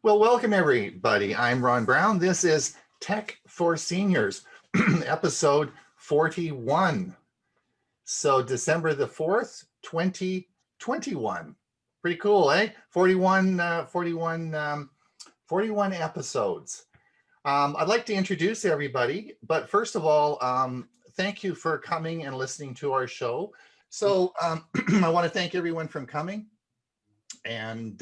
Well, welcome everybody. I'm Ron Brown. This is Tech for Seniors, episode 41. So December the 4th, 2021. Pretty cool, eh? 41 episodes. I'd like to introduce everybody, but first of all, thank you for coming and listening to our show. So I want to thank everyone for coming. And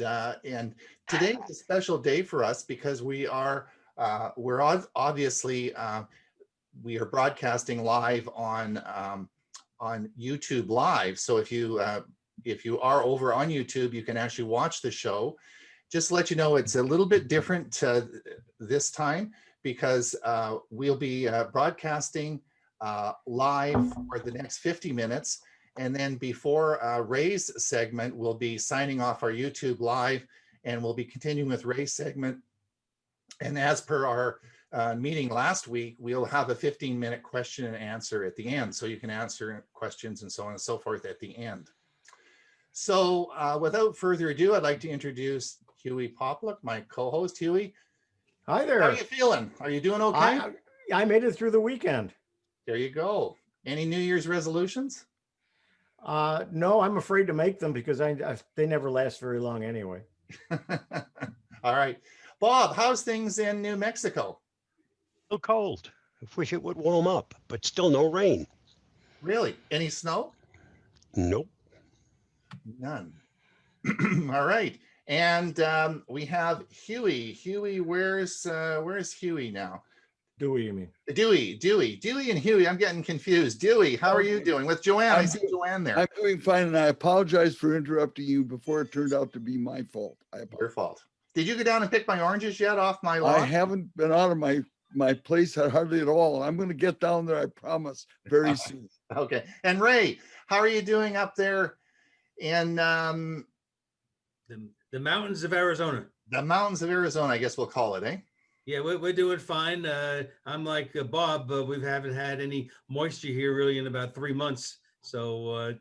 today is a special day for us because we're obviously we are broadcasting live on YouTube Live. So if you are over on YouTube, you can actually watch the show. Just to let you know, it's a little bit different this time because we'll be broadcasting live for the next 50 minutes. And then before Ray's segment, we'll be signing off our YouTube Live and we'll be continuing with Ray's segment. And as per our meeting last week, we'll have a 15-minute question and answer at the end. So you can answer questions and so on and so forth at the end. So without further ado, I'd like to introduce Hewie Popluck, my co-host. Hewie, hi there. How are you feeling? Are you doing okay? I made it through the weekend. There you go. Any New Year's resolutions? No, I'm afraid to make them because they never last very long anyway. All right. Bob, how's things in New Mexico? Still cold. I wish it would warm up, but still no rain. Really? Any snow? Nope. None. All right. And we have Hewie. Hewie, where's Hewie now? Dewey, you mean? Dewey and Hewie. I'm getting confused. Dewey, how are you doing? With Joanne, I see Joanne there. I'm doing fine, and I apologize for interrupting you before it turned out to be my fault. Your fault. Did you go down and pick my oranges yet off my lawn? I haven't been out of my place hardly at all. I'm going to get down there, I promise, very soon. Okay. And Ray, how are you doing up there in the mountains of Arizona? The mountains of Arizona, I guess we'll call it, eh? Yeah, we're doing fine. I'm like Bob. We haven't had any moisture here really in about 3 months, so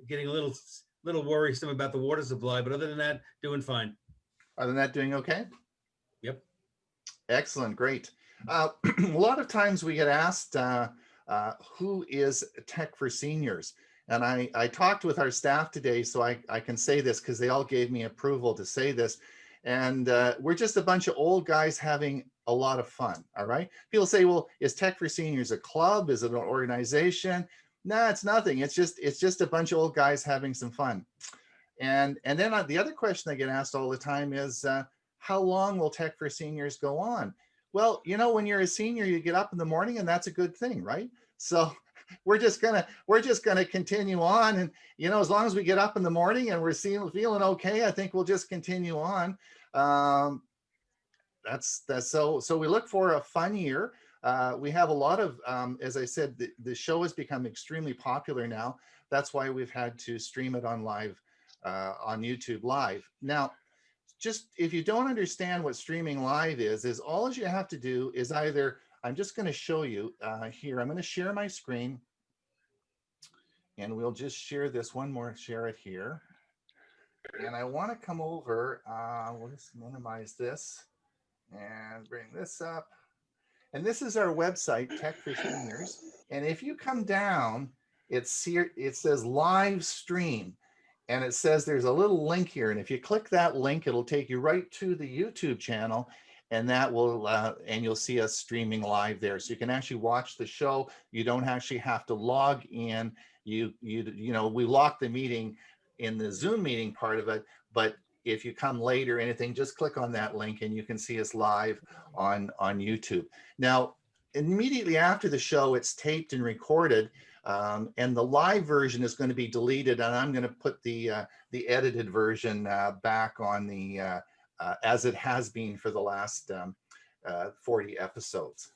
getting a little worrisome about the water supply. But other than that, doing fine. Other than that, doing okay? Yep. Excellent, great. A lot of times we get asked who is Tech for Seniors, and I talked with our staff today, so I can say this because they all gave me approval to say this. And we're just a bunch of old guys having a lot of fun, all right? People say, well, is Tech for Seniors a club? Is it an organization? No, it's nothing. It's just a bunch of old guys having some fun. And then the other question I get asked all the time is, how long will Tech for Seniors go on? Well, you know, when you're a senior, you get up in the morning and that's a good thing, right? So we're just gonna continue on, and you know, as long as we get up in the morning and we're feeling okay, I think we'll just continue on. That's so we look for a fun year. We have a lot of, as I said, the show has become extremely popular now. That's why we've had to stream it on live on YouTube Live. Now, just if you don't understand what streaming live is all you have to do is either, I'm just going to show you here. I'm going to share my screen, and we'll just share this one more, share it here. And I want to come over, we'll just minimize this and bring this up. And this is our website, Tech for Seniors. And if you come down, it says live stream. And it says there's a little link here. And if you click that link, it'll take you right to the YouTube channel. And that will, and you'll see us streaming live there. So you can actually watch the show. You don't actually have to log in. You know, we lock the meeting in the Zoom meeting part of it, but if you come later, anything, just click on that link and you can see us live on YouTube. Now, immediately after the show, it's taped and recorded, and the live version is going to be deleted, and I'm going to put the edited version back on the as it has been for the last 40 episodes.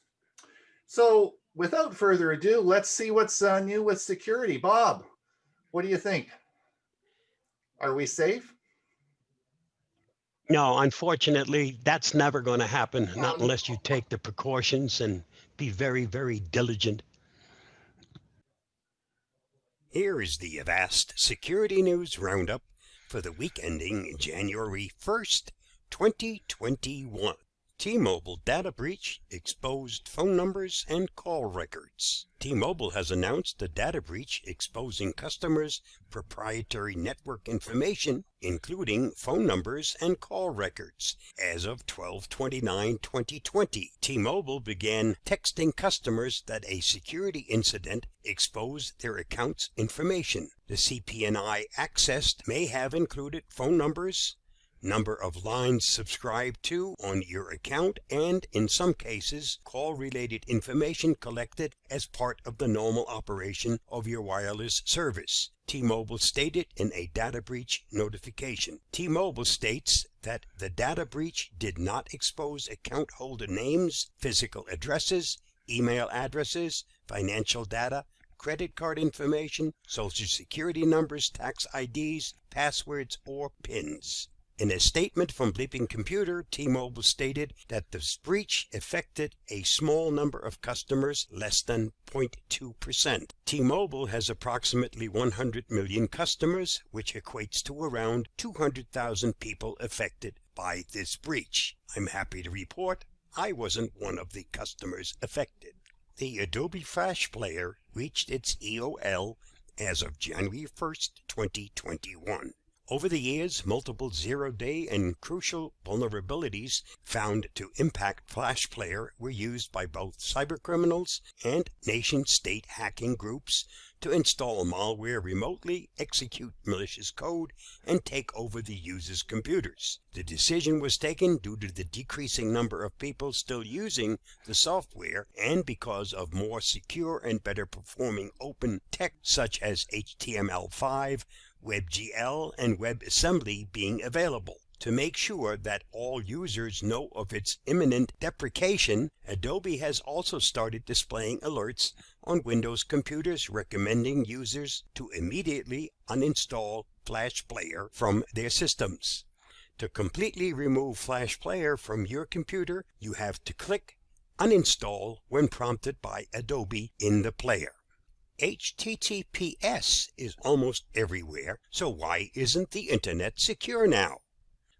So without further ado, let's see what's new with security. Bob, what do you think? Are we safe? No, unfortunately, that's never going to happen, not unless you take the precautions and be very, very diligent. Here is the Avast Security News Roundup for the week ending January 1st, 2021. T-Mobile data breach exposed phone numbers and call records. T-Mobile has announced a data breach exposing customers' proprietary network information, including phone numbers and call records. As of 12/29/2020, T-Mobile began texting customers that a security incident exposed their account's information. The CPNI accessed may have included phone numbers, number of lines subscribed to on your account, and in some cases, call-related information collected as part of the normal operation of your wireless service. T-Mobile stated in a data breach notification. T-Mobile states that the data breach did not expose account holder names, physical addresses, email addresses, financial data, credit card information, social security numbers, tax IDs, passwords, or PINs. In a statement from Bleeping Computer, T-Mobile stated that the breach affected a small number of customers, less than 0.2%. T-Mobile has approximately 100 million customers, which equates to around 200,000 people affected by this breach. I'm happy to report I wasn't one of the customers affected. The Adobe Flash Player reached its EOL as of January 1st, 2021. Over the years, multiple zero-day and crucial vulnerabilities found to impact Flash Player were used by both cybercriminals and nation-state hacking groups to install malware remotely, execute malicious code, and take over the user's computers. The decision was taken due to the decreasing number of people still using the software and because of more secure and better performing open tech such as HTML5, WebGL, and WebAssembly being available. To make sure that all users know of its imminent deprecation, Adobe has also started displaying alerts on Windows computers recommending users to immediately uninstall Flash Player from their systems. To completely remove Flash Player from your computer, you have to click Uninstall when prompted by Adobe in the player. HTTPS is almost everywhere, so why isn't the internet secure now?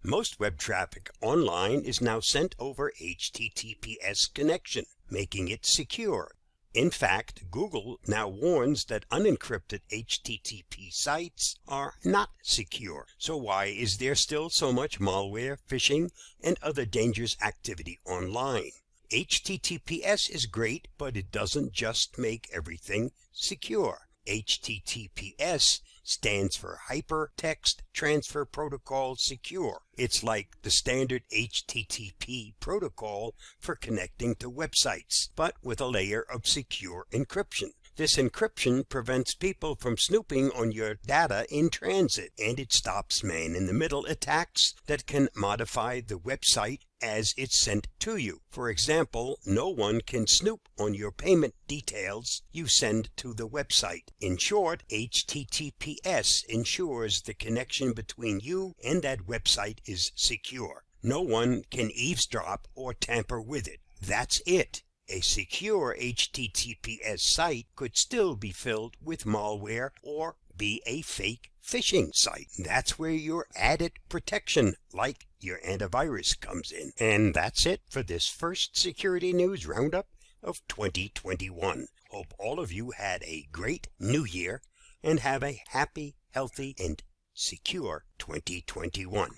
Most web traffic online is now sent over HTTPS connection, making it secure. In fact, Google now warns that unencrypted HTTP sites are not secure. So why is there still so much malware, phishing, and other dangerous activity online? HTTPS is great, but it doesn't just make everything secure. HTTPS stands for Hypertext Transfer Protocol Secure. It's like the standard HTTP protocol for connecting to websites, but with a layer of secure encryption. This encryption prevents people from snooping on your data in transit, and it stops man-in-the-middle attacks that can modify the website as it's sent to you. For example, no one can snoop on your payment details you send to the website. In short, HTTPS ensures the connection between you and that website is secure. No one can eavesdrop or tamper with it. That's it. A secure HTTPS site could still be filled with malware or be a fake phishing site. That's where your added protection, like your antivirus, comes in. And that's it for this first Security News Roundup of 2021. Hope all of you had a great new year and have a happy, healthy, and secure 2021.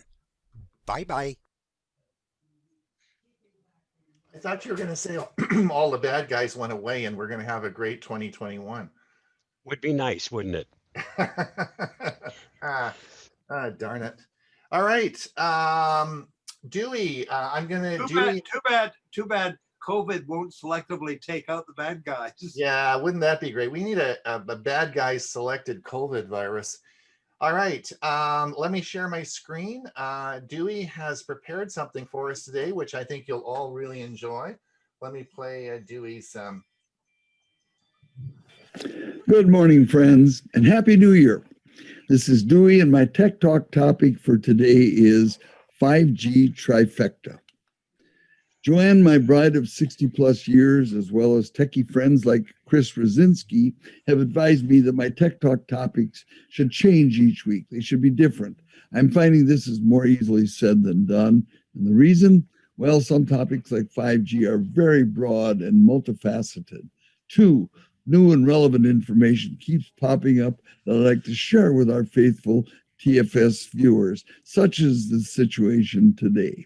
Bye-bye. I thought you were going to say all the bad guys went away and we're going to have a great 2021. Would be nice, wouldn't it? Darn it. All right. Dewey, I'm going to do. Too bad COVID won't selectively take out the bad guys. Yeah, wouldn't that be great? We need a bad guys selected COVID virus. All right, let me share my screen. Dewey has prepared something for us today, which I think you'll all really enjoy. Let me play Dewey's. Good morning, friends, and Happy New Year. This is Dewey, and my Tech Talk topic for today is 5G Trifecta. Joanne, my bride of 60 plus years, as well as techie friends like Chris Rosinski, have advised me that my Tech Talk topics should change each week. They should be different. I'm finding this is more easily said than done. And the reason, well, some topics like 5G are very broad and multifaceted. Two, new and relevant information keeps popping up that I'd like to share with our faithful TFS viewers, such as the situation today.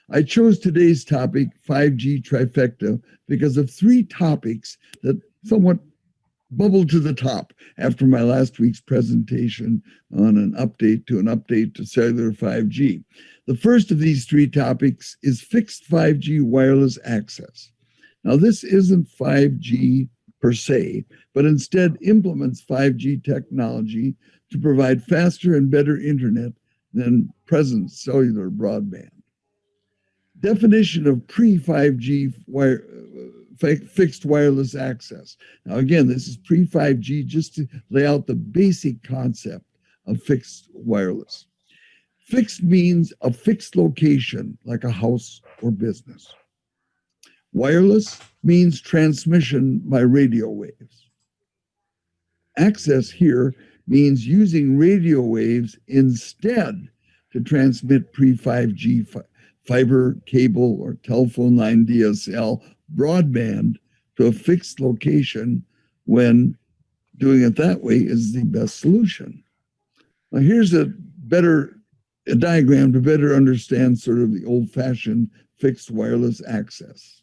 I chose today's topic, 5G Trifecta, because of three topics that somewhat bubbled to the top after my last week's presentation on an update to cellular 5G. The first of these three topics is fixed 5G wireless access. Now, this isn't 5G per se, but instead implements 5G technology to provide faster and better internet than present cellular broadband. Definition of pre-5G fixed wireless access. Now, again, this is pre-5G, just to lay out the basic concept of fixed wireless. Fixed means a fixed location, like a house or business. Wireless means transmission by radio waves. Access here means using radio waves instead to transmit pre-5G fiber, cable, or telephone line DSL broadband to a fixed location when doing it that way is the best solution. Now, here's a diagram to better understand sort of the old-fashioned fixed wireless access.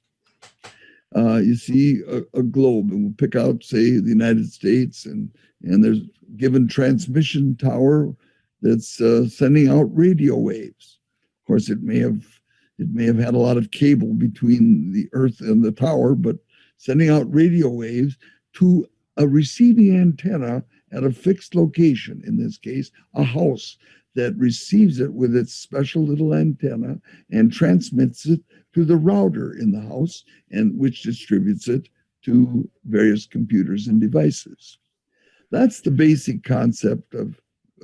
You see a globe, and we'll pick out, say, the United States, and there's given transmission tower that's sending out radio waves. Of course, it may have had a lot of cable between the earth and the tower, but sending out radio waves to a receiving antenna at a fixed location, in this case, a house, that receives it with its special little antenna and transmits it to the router in the house, and which distributes it to various computers and devices. That's the basic concept of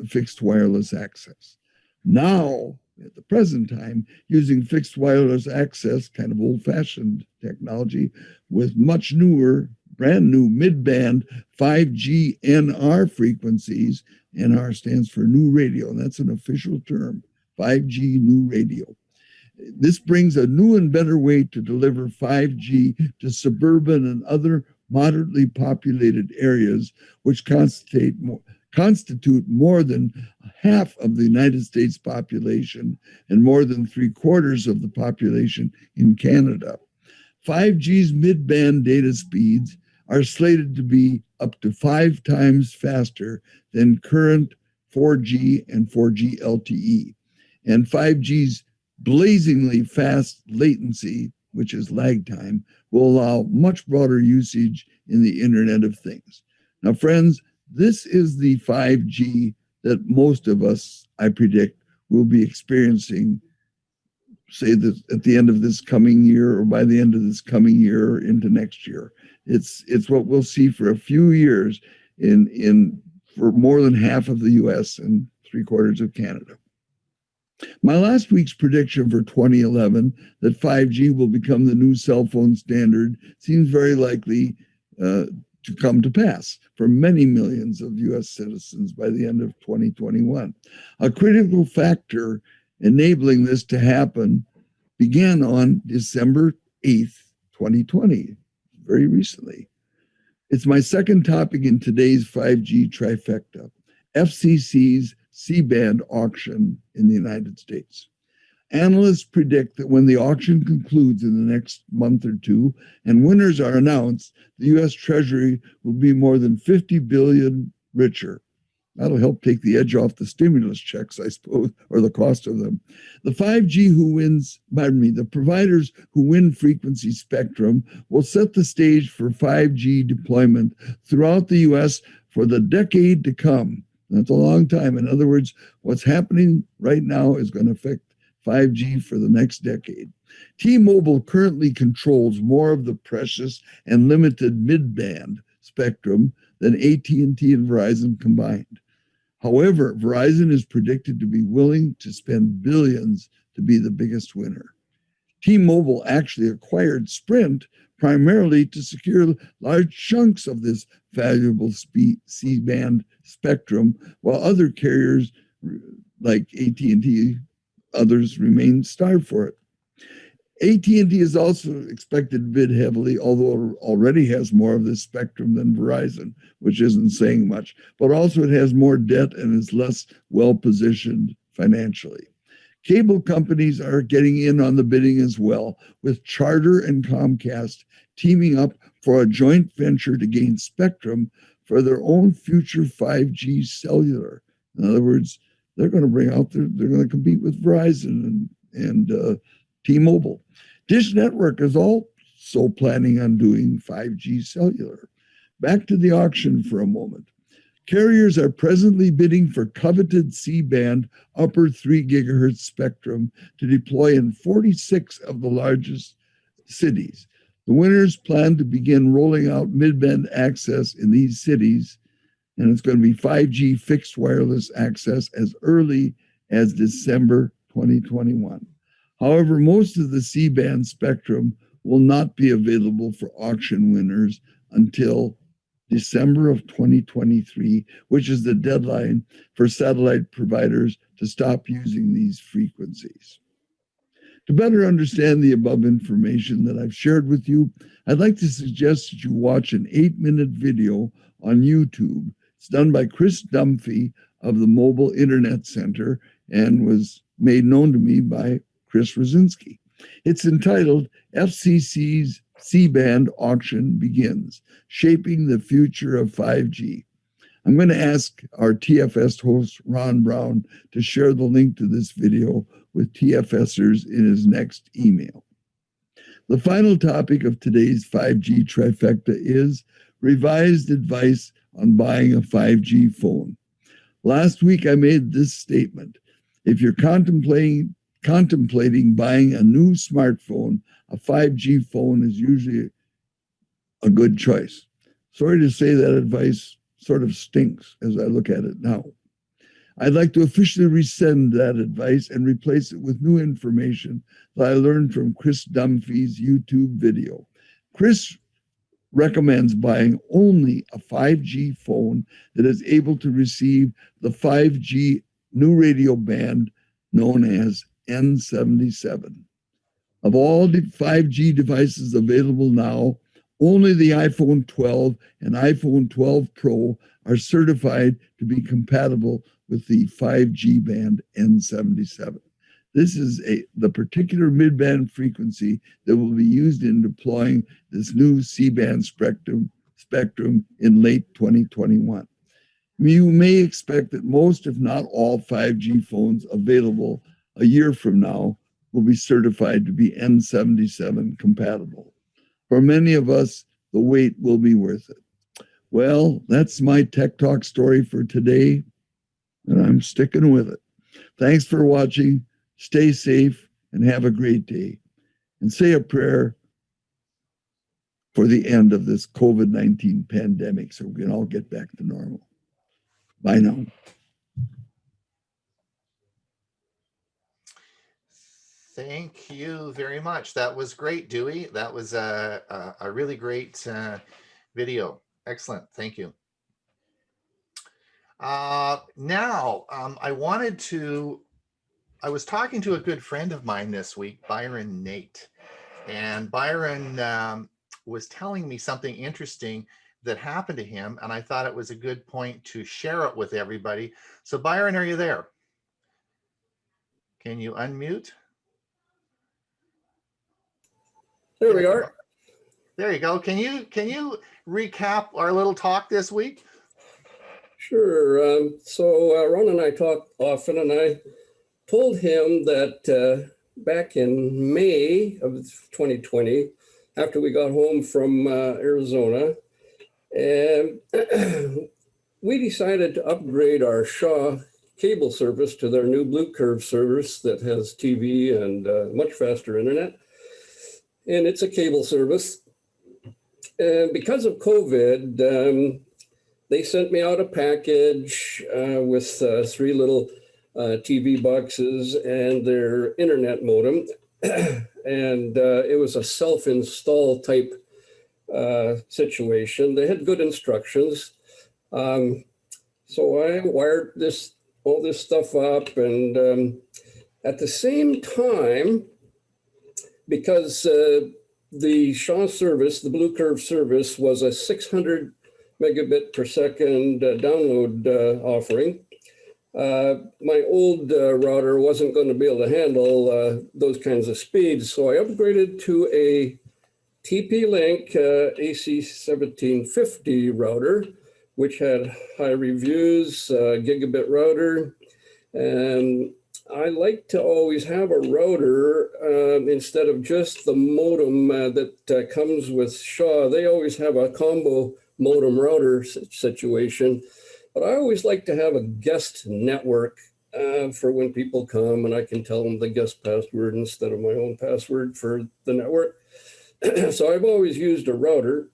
fixed wireless access. Now, at the present time, using fixed wireless access, kind of old-fashioned technology, with much newer, brand new mid-band 5G NR frequencies. NR stands for new radio, and that's an official term, 5G new radio. This brings a new and better way to deliver 5G to suburban and other moderately populated areas, which constitute more than half of the United States population and more than 3/4 of the population in Canada. 5G's mid-band data speeds are slated to be up to 5 times faster than current 4G and 4G LTE. And 5G's blazingly fast latency, which is lag time, will allow much broader usage in the Internet of Things. Now, friends, this is the 5G that most of us, I predict, will be experiencing, say, that at the end of this coming year, or by the end of this coming year, or into next year. It's what we'll see for a few years for more than half of the US and 3/4 of Canada. My last week's prediction for 2011 that 5G will become the new cell phone standard seems very likely to come to pass for many millions of US citizens by the end of 2021. A critical factor enabling this to happen began on December 8th, 2020, very recently. It's my second topic in today's 5G trifecta, FCC's C-band auction in the United States. Analysts predict that when the auction concludes in the next month or two and winners are announced, the US Treasury will be more than $50 billion richer. That'll help take the edge off the stimulus checks, I suppose, or the cost of them. The providers who win frequency spectrum will set the stage for 5G deployment throughout the US for the decade to come. That's a long time. In other words, what's happening right now is going to affect 5G for the next decade. T-Mobile currently controls more of the precious and limited mid-band spectrum than AT&T and Verizon combined. However, Verizon is predicted to be willing to spend billions to be the biggest winner. T-Mobile actually acquired Sprint primarily to secure large chunks of this valuable C-band spectrum, while other carriers like AT&T others remain starved for it. AT&T is also expected to bid heavily, although it already has more of this spectrum than Verizon, which isn't saying much, but also it has more debt and is less well-positioned financially. Cable companies are getting in on the bidding as well, with Charter and Comcast teaming up for a joint venture to gain spectrum for their own future 5G cellular. In other words, they're going to compete with Verizon and T-Mobile. Dish Network is also planning on doing 5G cellular. Back to the auction for a moment. Carriers are presently bidding for coveted C-band upper 3 gigahertz spectrum to deploy in 46 of the largest cities. The winners plan to begin rolling out mid-band access in these cities, and it's going to be 5G fixed wireless access as early as December 2021. However, most of the C-band spectrum will not be available for auction winners until December of 2023, which is the deadline for satellite providers to stop using these frequencies. To better understand the above information that I've shared with you, I'd like to suggest that you watch an 8-minute video on YouTube. It's done by Chris Dunphy of the Mobile Internet Center and was made known to me by Chris Rosinski. It's entitled FCC's C-band auction begins, shaping the future of 5G. I'm going to ask our TFS host, Ron Brown, to share the link to this video with TFSers in his next email. The final topic of today's 5G trifecta is revised advice on buying a 5G phone. Last week, I made this statement. If you're contemplating buying a new smartphone, a 5G phone is usually a good choice. Sorry to say that advice sort of stinks as I look at it now. I'd like to officially rescind that advice and replace it with new information that I learned from Chris Dunphy's YouTube video. Chris recommends buying only a 5G phone that is able to receive the 5G new radio band known as N77. Of all the 5G devices available now, only the iPhone 12 and iPhone 12 Pro are certified to be compatible with the 5G band N77. This is the particular mid-band frequency that will be used in deploying this new C-band spectrum in late 2021. You may expect that most, if not all, 5G phones available a year from now will be certified to be N77 compatible. For many of us, the wait will be worth it. Well, that's my Tech Talk story for today, and I'm sticking with it. Thanks for watching. Stay safe and have a great day. And say a prayer for the end of this COVID-19 pandemic so we can all get back to normal. Bye now. Thank you very much. That was great, Dewey. That was a really great video. Excellent. Thank you. Now, I was talking to a good friend of mine this week, Byron Nate, and Byron was telling me something interesting that happened to him, and I thought it was a good point to share it with everybody. So Byron, are you there? Can you unmute? There we are. There you go. Can you recap our little talk this week? Sure. So Ron and I talk often, and I told him that back in May of 2020, after we got home from Arizona, we decided to upgrade our Shaw cable service to their new Blue Curve service that has TV and much faster internet. And it's a cable service. And because of COVID, they sent me out a package with 3 little TV boxes and their internet modem. And it was a self-install type situation. They had good instructions. So I wired all this stuff up, and At the same time, because the Shaw service, the Blue Curve service, was a 600 megabit per second download offering, my old router wasn't going to be able to handle those kinds of speeds. So I upgraded to a TP-Link AC 1750 router, which had high reviews, gigabit router. And I like to always have a router instead of just the modem that comes with Shaw. They always have a combo modem router situation, but I always like to have a guest network for when people come and I can tell them the guest password instead of my own password for the network. So I've always used a router.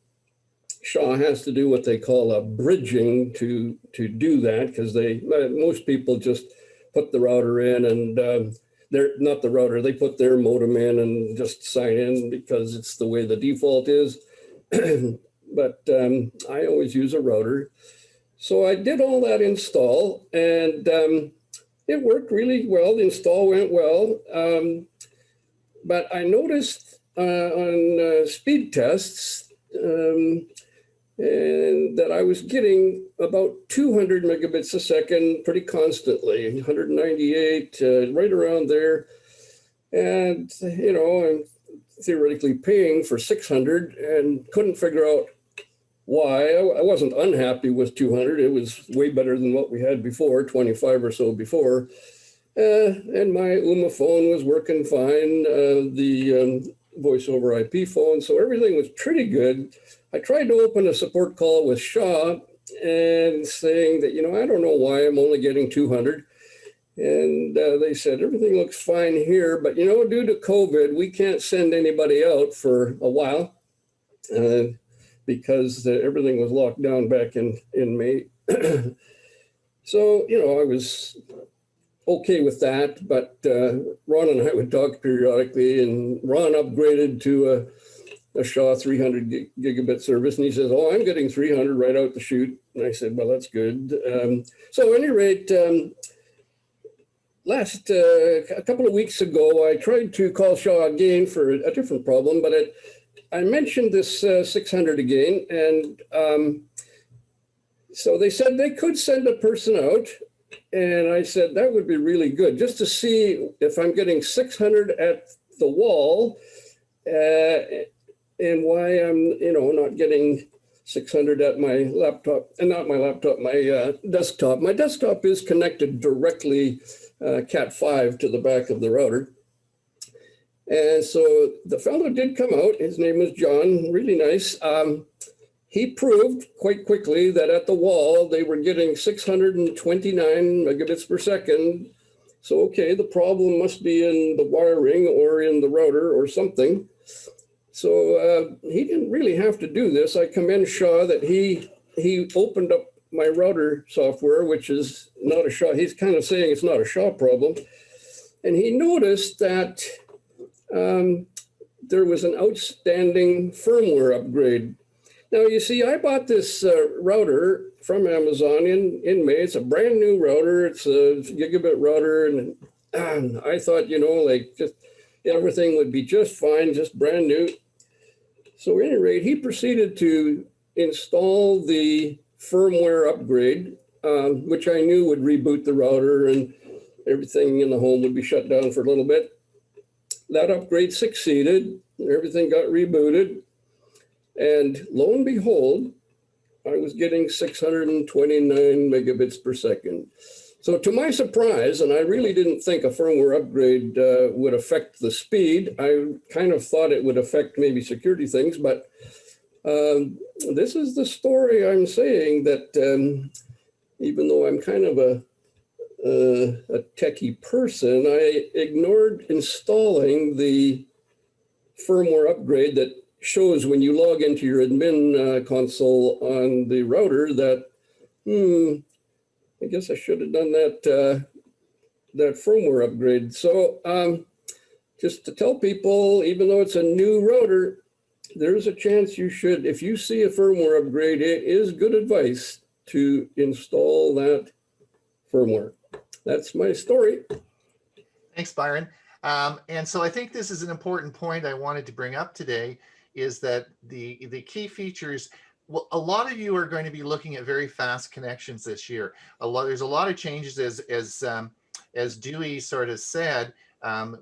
Shaw has to do what they call a bridging to do that, because most people just put the router in and they're not the router, they put their modem in and just sign in because it's the way the default is. But I always use a router. So I did all that install and it worked really well. The install went well. But I noticed on speed tests and that I was getting about 200 megabits a second pretty constantly, 198, right around there. And, you know, I'm theoretically paying for 600 and couldn't figure out why. I wasn't unhappy with 200. It was way better than what we had before, 25 or so before. And my UMA phone was working fine, the voice over IP phone. So everything was pretty good. I tried to open a support call with Shaw and saying that, you know, I don't know why I'm only getting 200. And they said, everything looks fine here, but, you know, due to COVID, we can't send anybody out for a while because everything was locked down back in May. So, you know, I was okay with that, but Ron and I would talk periodically, and Ron upgraded to a Shaw 300 gigabit service, and he says, oh, I'm getting 300 right out the chute. And I said, well, that's good. So at any rate, a couple of weeks ago, I tried to call Shaw again for a different problem, but I mentioned this 600 again, and so they said they could send a person out, and I said that would be really good, just to see if I'm getting 600 at the wall, and why I'm, you know, not getting 600 at my laptop, and not my laptop, my desktop. My desktop is connected directly Cat5 to the back of the router. And so the fellow did come out. His name was John, really nice. He proved quite quickly that at the wall, they were getting 629 megabits per second. So, okay, the problem must be in the wiring or in the router or something. So he didn't really have to do this. I commend Shaw that he opened up my router software, which is not a Shaw. He's kind of saying it's not a Shaw problem. And he noticed that there was an outstanding firmware upgrade. Now, you see, I bought this router from Amazon in May. It's a brand new router. It's a gigabit router. And I thought, you know, like just everything would be just fine, just brand new. So at any rate, he proceeded to install the firmware upgrade, which I knew would reboot the router and everything in the home would be shut down for a little bit. That upgrade succeeded. Everything got rebooted. And lo and behold, I was getting 629 megabits per second. So to my surprise, and I really didn't think a firmware upgrade would affect the speed. I kind of thought it would affect maybe security things, but this is the story I'm saying, that even though I'm kind of a techie person, I ignored installing the firmware upgrade that shows when you log into your admin console on the router that, I guess I should have done that firmware upgrade. So just to tell people, even though it's a new router, there's a chance you should, if you see a firmware upgrade, it is good advice to install that firmware. That's my story. Thanks, Byron. And so I think this is an important point I wanted to bring up today is that the key features, well, a lot of you are going to be looking at very fast connections this year. There's a lot of changes as Dewey sort of said,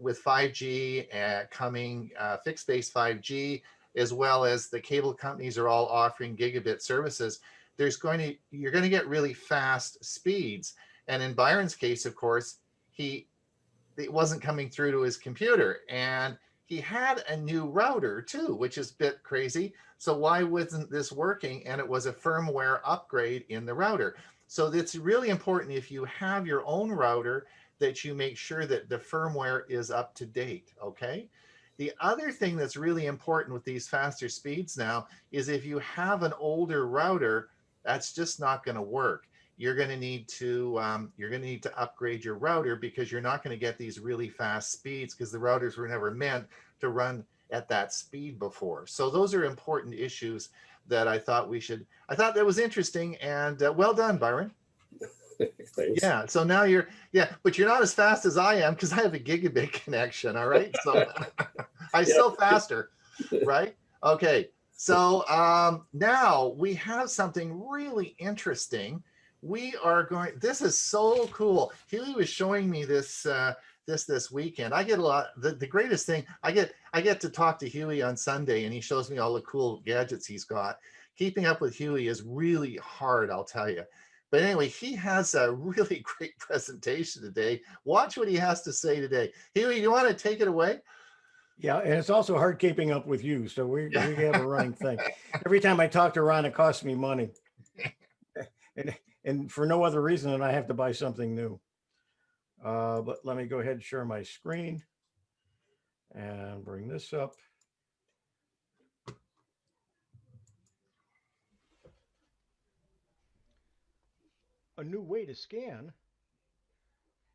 with 5G coming, fixed base 5G, as well as the cable companies are all offering gigabit services. You're going to get really fast speeds. And in Byron's case, of course, it wasn't coming through to his computer, and he had a new router too, which is a bit crazy. So why wasn't this working? And it was a firmware upgrade in the router. So it's really important, if you have your own router, that you make sure that the firmware is up to date. Okay. The other thing that's really important with these faster speeds now is if you have an older router, that's just not going to work. You're going to need to upgrade your router, because you're not going to get these really fast speeds, because the routers were never meant to run at that speed before. So those are important issues that I thought that was interesting, and well done, Byron. Thanks. Yeah. So now but you're not as fast as I am, because I have a gigabit connection. All right. So I'm still faster, right? Okay. So now we have something really interesting. This is so cool. Hewie was showing me this this weekend. I get a lot, the greatest thing, I get to talk to Hewie on Sunday, and he shows me all the cool gadgets he's got. Keeping up with Hewie is really hard, I'll tell you. But anyway, he has a really great presentation today. Watch what he has to say today. Hewie, you want to take it away? Yeah, and it's also hard keeping up with you. So we have a running thing. Every time I talk to Ron, it costs me money. And for no other reason than I have to buy something new. But let me go ahead and share my screen and bring this up. A new way to scan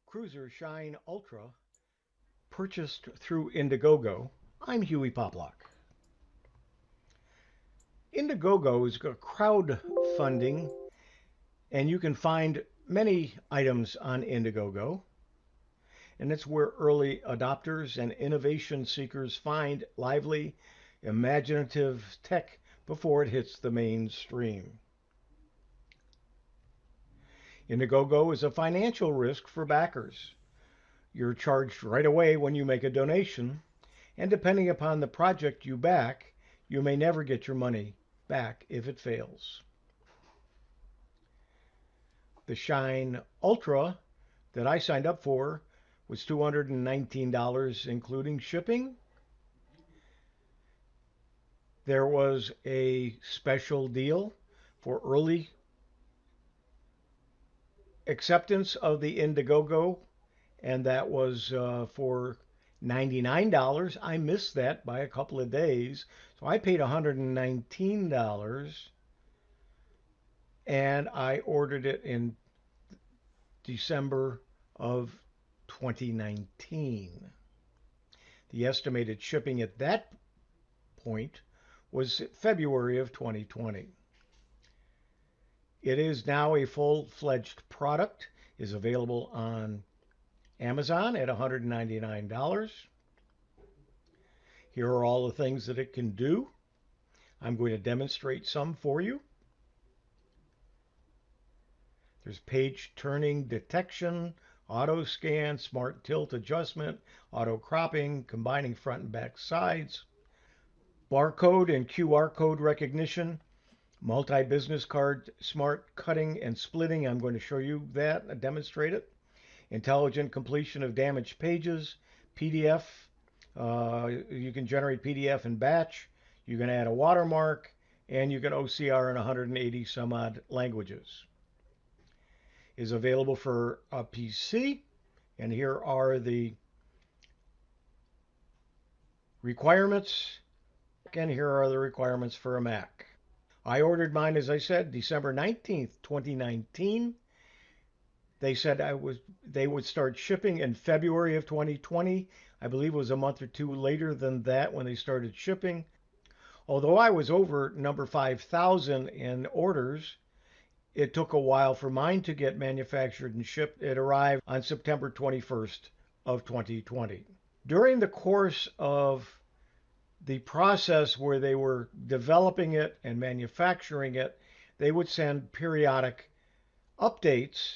Cruiser Shine Ultra, purchased through Indiegogo. I'm Hewie Poplock. Indiegogo is a crowdfunding, and you can find many items on Indiegogo. And it's where early adopters and innovation seekers find lively, imaginative tech before it hits the mainstream. Indiegogo is a financial risk for backers. You're charged right away when you make a donation, and depending upon the project you back, you may never get your money back if it fails. The Shine Ultra that I signed up for was $219, including shipping. There was a special deal for early acceptance of the Indiegogo, and that was for $99. I missed that by a couple of days, so I paid $119, and I ordered it in December of 2019. The estimated shipping at that point was February of 2020. It is now a full-fledged product, is available on Amazon at $199. Here are all the things that it can do. I'm going to demonstrate some for you. There's page turning detection, auto scan, smart tilt adjustment, auto cropping, combining front and back sides, barcode and QR code recognition, multi-business card smart cutting and splitting. I'm going to show you that and demonstrate it. Intelligent completion of damaged pages, PDF. You can generate PDF in batch. You can add a watermark, and you can OCR in 180 some odd languages. Is available for a PC, and here are the requirements, and here are the requirements for a Mac. I ordered mine, as I said, December 19th, 2019. They said they would start shipping in February of 2020. I believe it was a month or two later than that when they started shipping. Although I was over number 5,000 in orders, it took a while for mine to get manufactured and shipped. It arrived on September 21st of 2020. During the course of the process where they were developing it and manufacturing it, they would send periodic updates.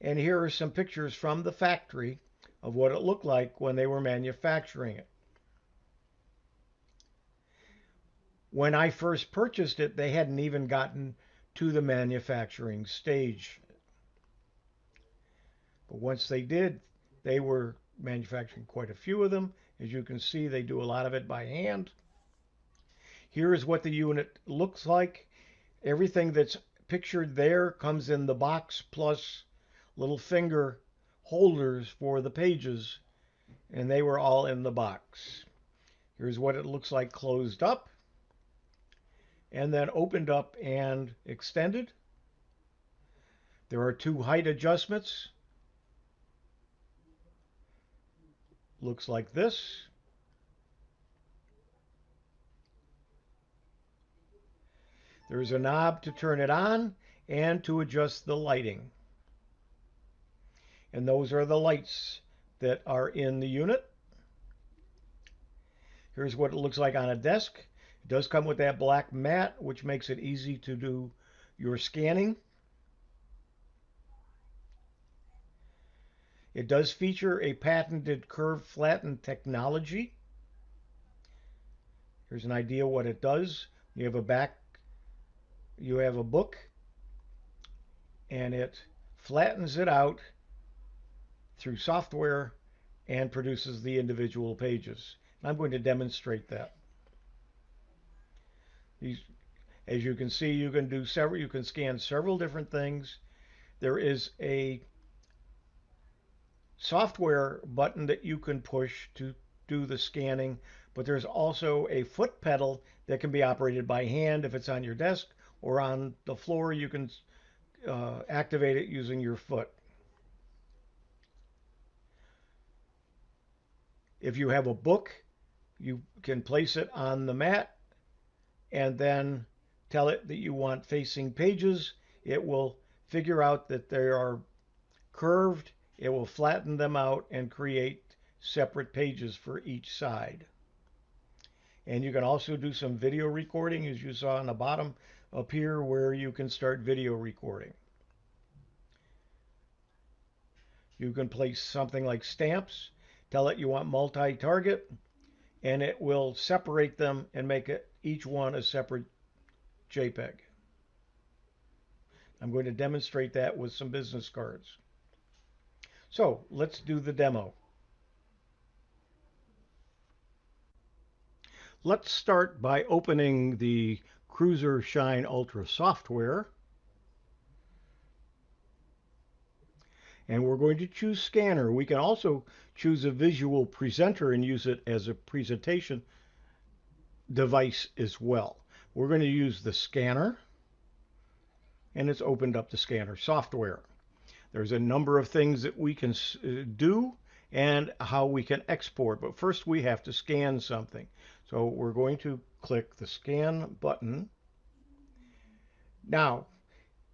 And here are some pictures from the factory of what it looked like when they were manufacturing it. When I first purchased it, they hadn't even gotten to the manufacturing stage. But once they did, they were manufacturing quite a few of them. As you can see, they do a lot of it by hand. Here is what the unit looks like. Everything that's pictured there comes in the box, plus little finger holders for the pages, and they were all in the box. Here's what it looks like closed up, and then opened up and extended. There are 2 height adjustments. Looks like this. There's a knob to turn it on and to adjust the lighting. And those are the lights that are in the unit. Here's what it looks like on a desk. It does come with that black mat, which makes it easy to do your scanning. It does feature a patented curve flatten technology. Here's an idea what it does. You have a book, and it flattens it out through software and produces the individual pages. I'm going to demonstrate that. As you can see, you can scan several different things. There is a software button that you can push to do the scanning, but there's also a foot pedal that can be operated by hand if it's on your desk, or on the floor you can activate it using your foot. If you have a book, you can place it on the mat and then tell it that you want facing pages. It will figure out that they are curved. It will flatten them out and create separate pages for each side. And you can also do some video recording, as you saw on the bottom up here, where you can start video recording. You can place something like stamps, tell it you want multi-target, and it will separate them and make each one a separate JPEG. I'm going to demonstrate that with some business cards. So let's do the demo. Let's start by opening the Cruiser Shine Ultra software. And we're going to choose scanner. We can also choose a visual presenter and use it as a presentation device as well. We're going to use the scanner, and it's opened up the scanner software. There's a number of things that we can do and how we can export, but first we have to scan something. So we're going to click the scan button. Now,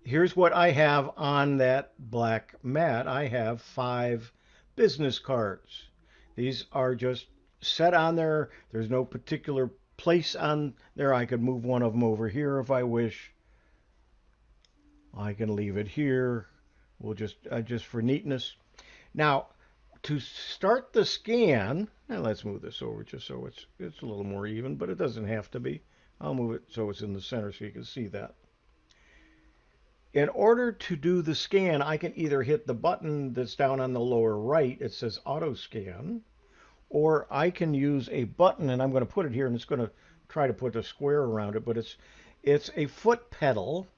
here's what I have on that black mat. I have 5 business cards. These are just set on there. There's no particular place on there. I could move one of them over here if I wish. I can leave it here. We'll just for neatness. Now, to start the scan, and let's move this over just so it's a little more even, but it doesn't have to be. I'll move it so it's in the center so you can see that. In order to do the scan, I can either hit the button that's down on the lower right, it says auto scan, or I can use a button, and I'm going to put it here, and it's going to try to put a square around it, but it's a foot pedal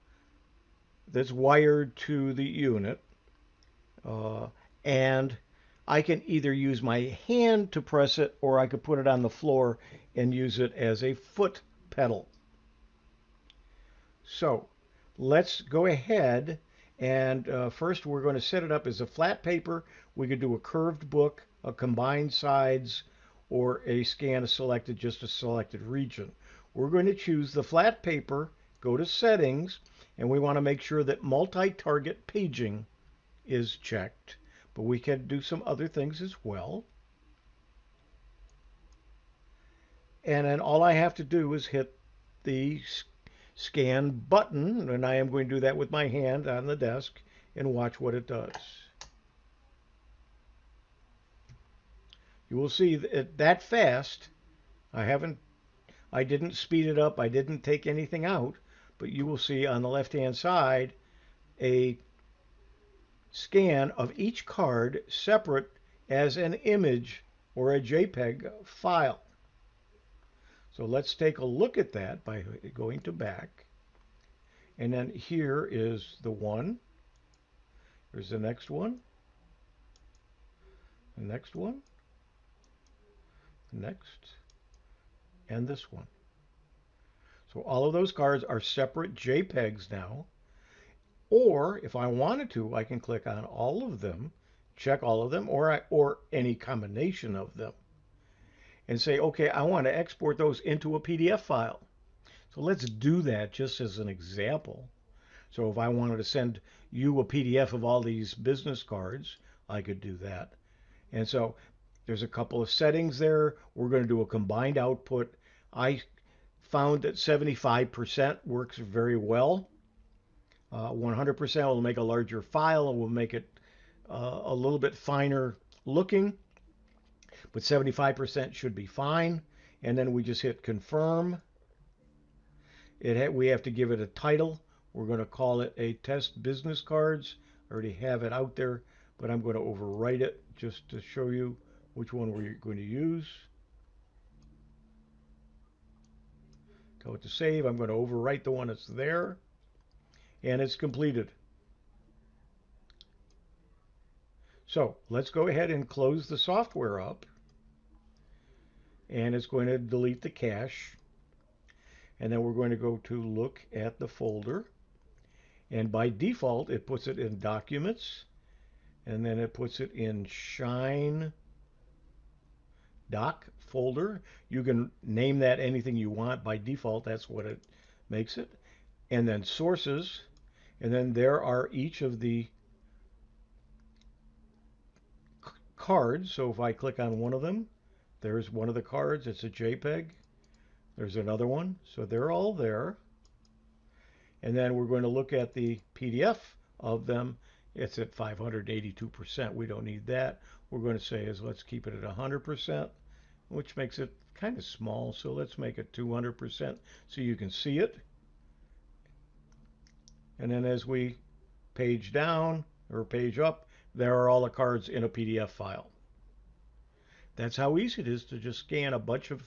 that's wired to the unit, and I can either use my hand to press it, or I could put it on the floor and use it as a foot pedal. So let's go ahead and first we're going to set it up as a flat paper. We could do a curved book, a combined sides, or a scan of just a selected region. We're going to choose the flat paper, go to settings, and we want to make sure that multi-target paging is checked. but we can do some other things as well. And then all I have to do is hit the scan button, and I am going to do that with my hand on the desk and watch what it does. You will see that fast. I didn't speed it up, I didn't take anything out, but you will see on the left-hand side a scan of each card separate as an image or a JPEG file. So let's take a look at that by going to back. And then here is the one. Here's the next one. The next one. The next. And this one. So all of those cards are separate JPEGs now. Or if I wanted to, I can click on all of them, check all of them, or any combination of them, and say, okay, I want to export those into a PDF file. So let's do that just as an example. So if I wanted to send you a PDF of all these business cards, I could do that. And so there's a couple of settings there. We're going to do a combined output. I found that 75% works very well. 100% will make a larger file and will make it a little bit finer looking, but 75% should be fine. And then we just hit confirm. We have to give it a title. We're going to call it a test business cards. I already have it out there, but I'm going to overwrite it just to show you which one we're going to use. Go to save. I'm going to overwrite the one that's there. And it's completed. So let's go ahead and close the software up. And it's going to delete the cache. And then we're going to go to look at the folder. And by default, it puts it in Documents. And then it puts it in Shine Doc folder. You can name that anything you want. By default, that's what it makes it. And then Sources. And then there are each of the cards. So if I click on one of them, there's one of the cards. It's a JPEG. There's another one. So they're all there. And then we're going to look at the PDF of them. It's at 582%. We don't need that. We're going to say is let's keep it at 100%, which makes it kind of small. So let's make it 200% so you can see it. And then as we page down or page up, there are all the cards in a PDF file. That's how easy it is to just scan a bunch of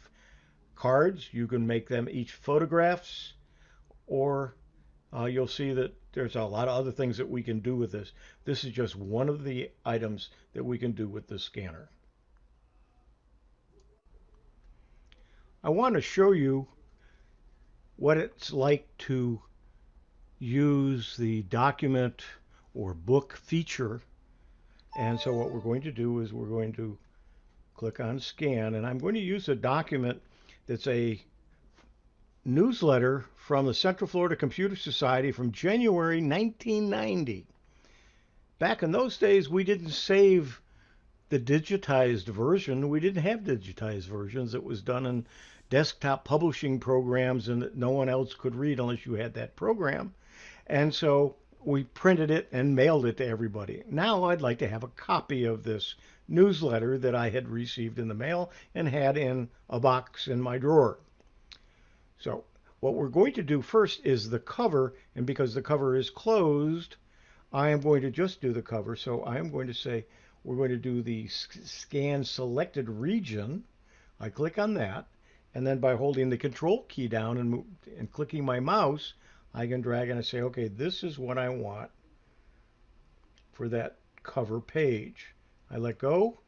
cards. You can make them each photographs, or you'll see that there's a lot of other things that we can do with this. This is just one of the items that we can do with the scanner. I want to show you what it's like to use the document or book feature. And so what we're going to do is we're going to click on scan, and I'm going to use a document that's a newsletter from the Central Florida Computer Society from January 1990. Back in those days, we didn't save the digitized version. We didn't have digitized versions. It was done in desktop publishing programs, and that no one else could read unless you had that program. And so we printed it and mailed it to everybody. Now I'd like to have a copy of this newsletter that I had received in the mail and had in a box in my drawer. So what we're going to do first is the cover, and because the cover is closed, I am going to just do the cover. So I am going to say we're going to do the scan selected region. I click on that, and then by holding the control key down and clicking my mouse, I can drag and I say, okay, this is what I want for that cover page. I let go,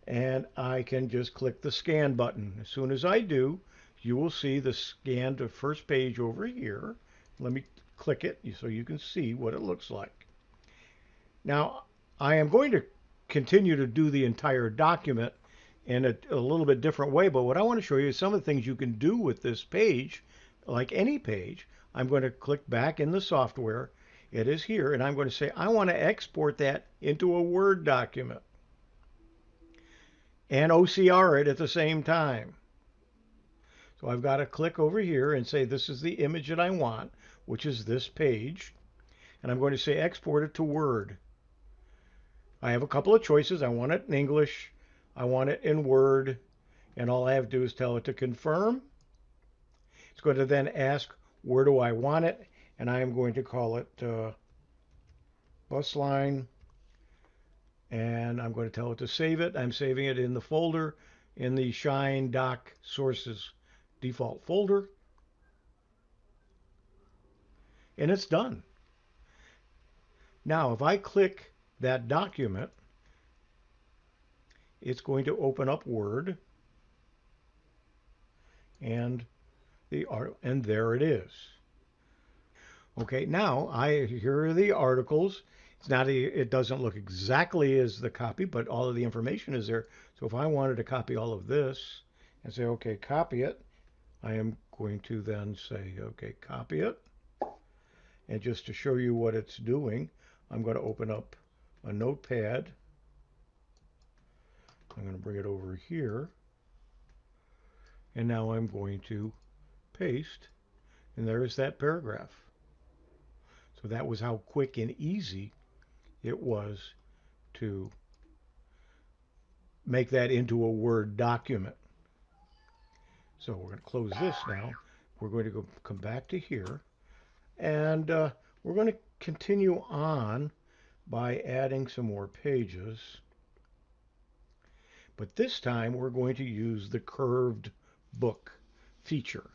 and I can just click the scan button. As soon as I do, you will see the scan to first page over here. Let me click it so you can see what it looks like. Now, I am going to continue to do the entire document in a little bit different way, but what I want to show you is some of the things you can do with this page. Like any page, I'm going to click back in the software, It is here, and I'm going to say I want to export that into a Word document and OCR it at the same time. So I've got to click over here and say this is the image that I want, which is this page, and I'm going to say export it to Word. I have a couple of choices. I want it in English, I want it in Word, and all I have to do is tell it to confirm. It's going to then ask where do I want it, and I am going to call it Bussline, and I'm going to tell it to save it. I'm saving it in the folder in the Shine Doc Sources default folder, and it's done. Now if I click that document, it's going to open up Word, and there it is. Okay, now here are the articles. It's not it doesn't look exactly as the copy, but all of the information is there. So if I wanted to copy all of this and say, okay, copy it, I am going to then say, okay, copy it. And just to show you what it's doing, I'm going to open up a notepad. I'm going to bring it over here. And now I'm going to paste. And there's that paragraph. So that was how quick and easy it was to make that into a Word document. So we're going to close this now. We're going to come back to here, and we're going to continue on by adding some more pages. But this time we're going to use the curved book feature.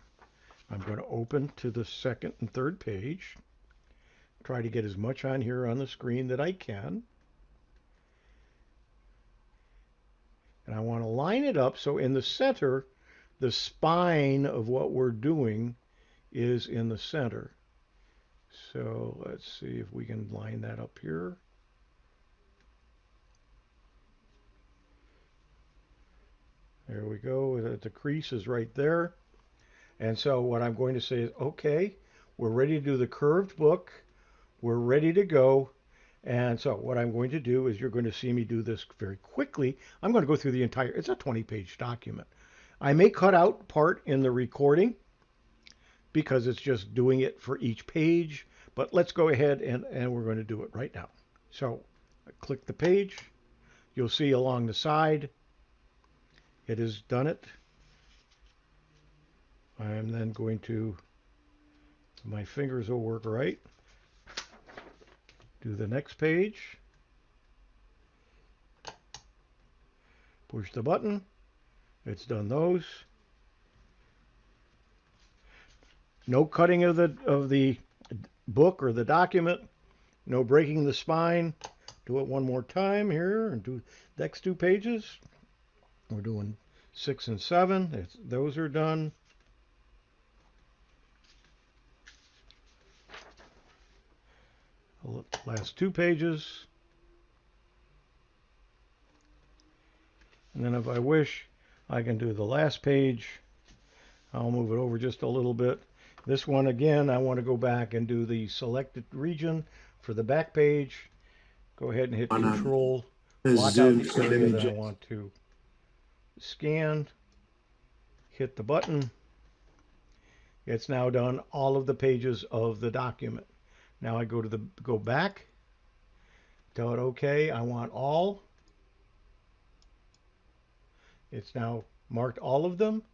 I'm going to open to the second and third page. Try to get as much on here on the screen that I can. And I want to line it up so in the center, the spine of what we're doing is in the center. So let's see if we can line that up here. There we go. The crease is right there. And so what I'm going to say is, okay, we're ready to do the curved book. We're ready to go. And so what I'm going to do is you're going to see me do this very quickly. I'm going to go through the entire, it's a 20-page document. I may cut out part in the recording because it's just doing it for each page, but let's go ahead and we're going to do it right now. So I click the page. You'll see along the side, it has done it. I'm then going to, my fingers will work right. Do the next page. Push the button. It's done those. No cutting of the book or the document. No breaking the spine. Do it one more time here and do the next two pages. We're doing 6 and 7. Those are done. Last two pages. And then if I wish, I can do the last page. I'll move it over just a little bit. This one again, I want to go back and do the selected region for the back page. Go ahead and hit Control. Lock out the area that I want to scan. Hit the button. It's now done all of the pages of the document. Now I go back, tell it okay, I want all. It's now marked all of them.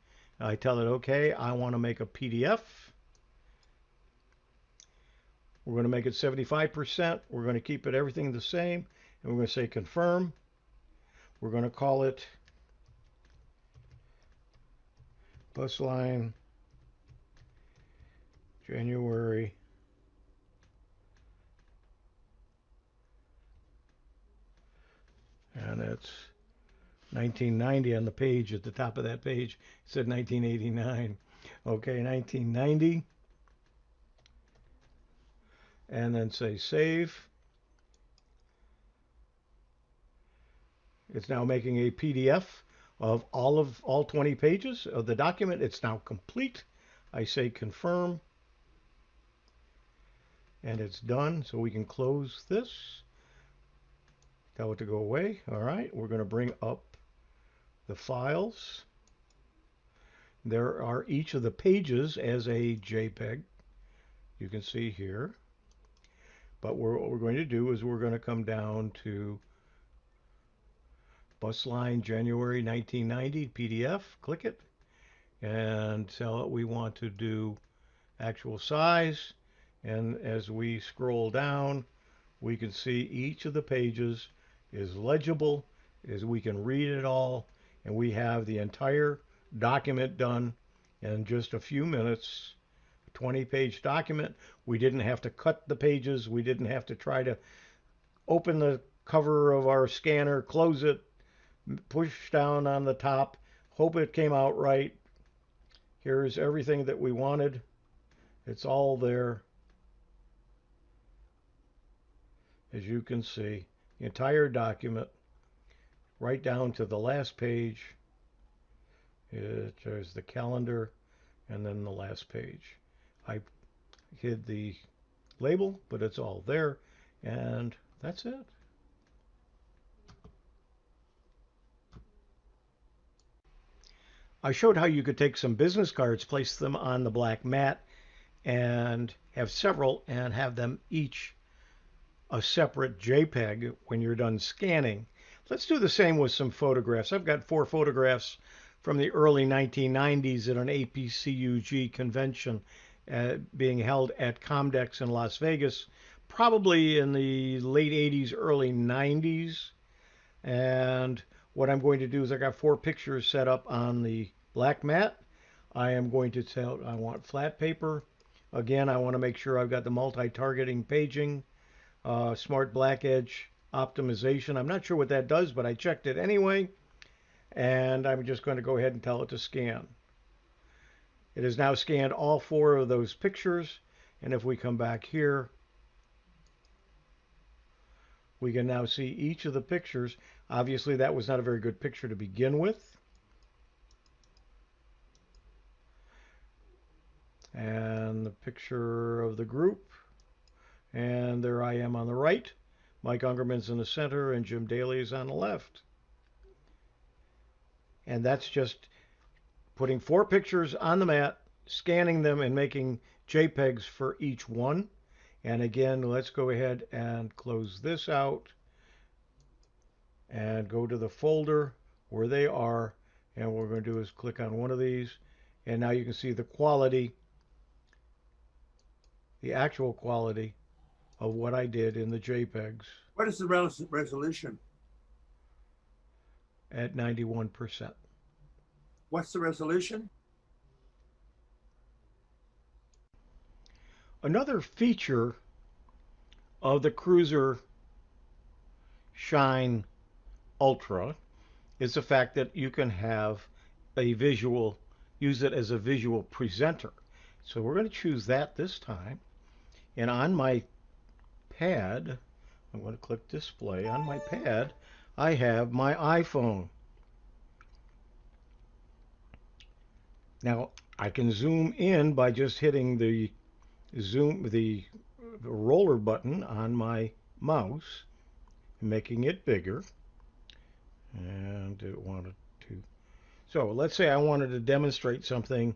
I tell it okay, I want to make a PDF. We're going to make it 75%. We're going to keep it everything the same. And we're going to say confirm. We're going to call it Bussline January . And it's 1990 on the page at the top of that page. It said 1989. Okay, 1990. And then say save. It's now making a PDF of all 20 pages of the document. It's now complete. I say confirm. And it's done, so we can close this. Tell it to go away. All right, we're going to bring up the files. There are each of the pages as a JPEG. You can see here. But what we're going to do is we're going to come down to Bussline January 1990 PDF. Click it and tell it we want to do actual size. And as we scroll down, we can see each of the pages is legible, as we can read it all, and we have the entire document done in just a few minutes. 20-page document. We didn't have to cut the pages. We didn't have to try to open the cover of our scanner, close it, push down on the top, hope it came out right. Here's everything that we wanted. It's all there. As you can see, the entire document, right down to the last page. There's the calendar, and then the last page. I hid the label, but it's all there, and that's it. I showed how you could take some business cards, place them on the black mat, and have several, and have them each a separate JPEG when you're done scanning. Let's do the same with some photographs. I've got 4 photographs from the early 1990s at an APCUG convention being held at Comdex in Las Vegas, probably in the late 80s, early 90s. And what I'm going to do is I got 4 pictures set up on the black mat. I am going to tell, I want flat paper. Again, I want to make sure I've got the multi-targeting paging, smart black edge optimization. I'm not sure what that does, but I checked it anyway. And I'm just going to go ahead and tell it to scan. It has now scanned all 4 of those pictures. And if we come back here, we can now see each of the pictures. Obviously, that was not a very good picture to begin with. And the picture of the group. And there I am on the right. Mike Ungerman's in the center, and Jim Daly is on the left. And that's just putting 4 pictures on the mat, scanning them, and making JPEGs for each one. And again, let's go ahead and close this out and go to the folder where they are. And what we're going to do is click on one of these. And now you can see the quality, the actual quality of what I did in the JPEGs. What is the resolution? At 91%. What's the resolution? Another feature of the CZUR Shine Ultra is the fact that you can have a visual, use it as a visual presenter. So we're going to choose that this time. And on my pad, I'm going to click display. On my pad, I have my iPhone. Now, I can zoom in by just hitting the roller button on my mouse, making it bigger. And it wanted to. So let's say I wanted to demonstrate something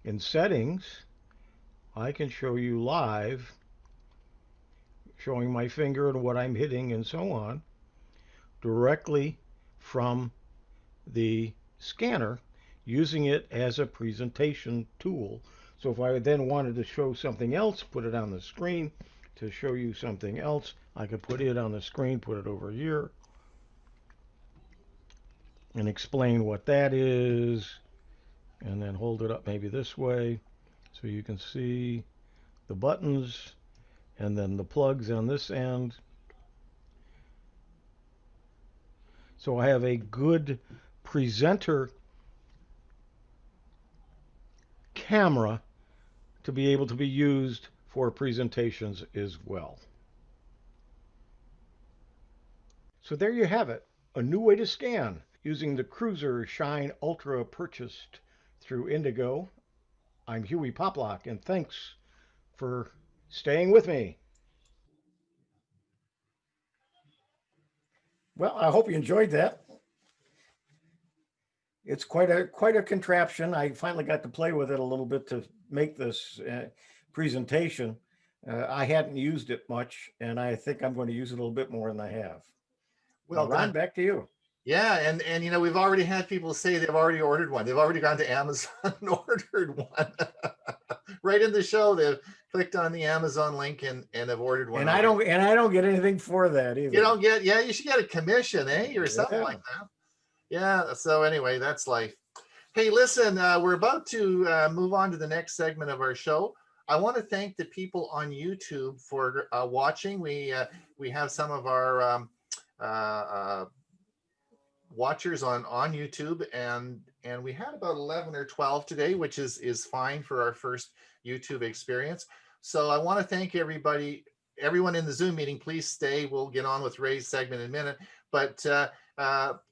in settings. I can show you live, showing my finger and what I'm hitting and so on, directly from the scanner, using it as a presentation tool. So if I then wanted to show something else, put it on the screen to show you something else, I could put it on the screen, put it over here, and explain what that is, and then hold it up maybe this way so you can see the buttons and then the plugs on this end. So I have a good presenter camera to be able to be used for presentations as well. So there you have it, a new way to scan using the CZUR Shine Ultra purchased through Indigo. I'm Hewie Poplock, and thanks for staying with me. Well, I hope you enjoyed that. It's quite a contraption. I finally got to play with it a little bit to make this presentation. I hadn't used it much, and I think I'm going to use it a little bit more than I have. Well, Ron, done. back to you. Yeah, and you know, we've already had people say they've already ordered one. They've already gone to Amazon and ordered one. Right in the show, they've clicked on the Amazon link and have ordered one. And I don't get anything for that either. You don't get, yeah, you should get a commission, eh? Or something Yeah. like that. Yeah, so anyway, that's life. Hey, listen, we're about to move on to the next segment of our show. I want to thank the people on YouTube for watching. We have some of our watchers on YouTube, and we had about 11 or 12 today, which is fine for our first YouTube experience. So I want to thank everyone in the Zoom meeting. Please stay. We'll get on with Ray's segment in a minute. But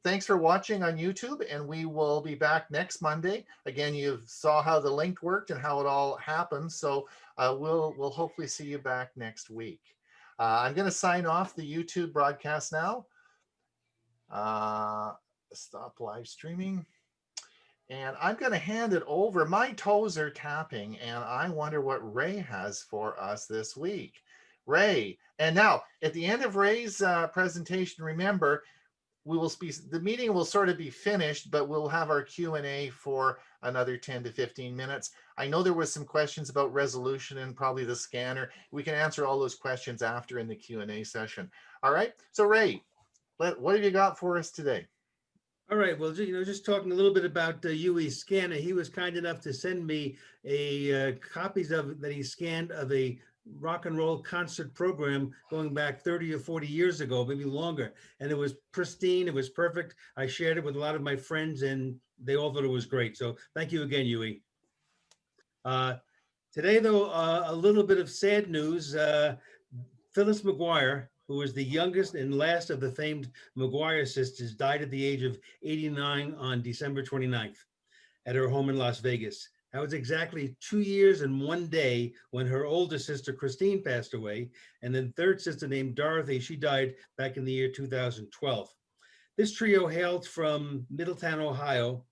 thanks for watching on YouTube, and we will be back next Monday. Again, you saw how the link worked and how it all happened. So we'll hopefully see you back next week. I'm going to sign off the YouTube broadcast now. Stop live streaming. And I'm going to hand it over. My toes are tapping, and I wonder what Ray has for us this week. Ray, and now at the end of Ray's presentation, remember, the meeting will sort of be finished, but we'll have our Q&A for another 10 to 15 minutes. I know there was some questions about resolution and probably the scanner. We can answer all those questions after in the Q&A session. All right, so Ray, what have you got for us today? All right. Well, just talking a little bit about Hewie's scanner. He was kind enough to send me copies that he scanned of a rock and roll concert program going back 30 or 40 years ago, maybe longer. And it was pristine. It was perfect. I shared it with a lot of my friends, and they all thought it was great. So thank you again, Hewie. Today, though, a little bit of sad news. Phyllis McGuire, who was the youngest and last of the famed McGuire sisters, died at the age of 89 on December 29th at her home in Las Vegas. That was exactly 2 years and 1 day when her older sister, Christine, passed away. And then third sister named Dorothy, she died back in the year 2012. This trio hailed from Middletown, Ohio,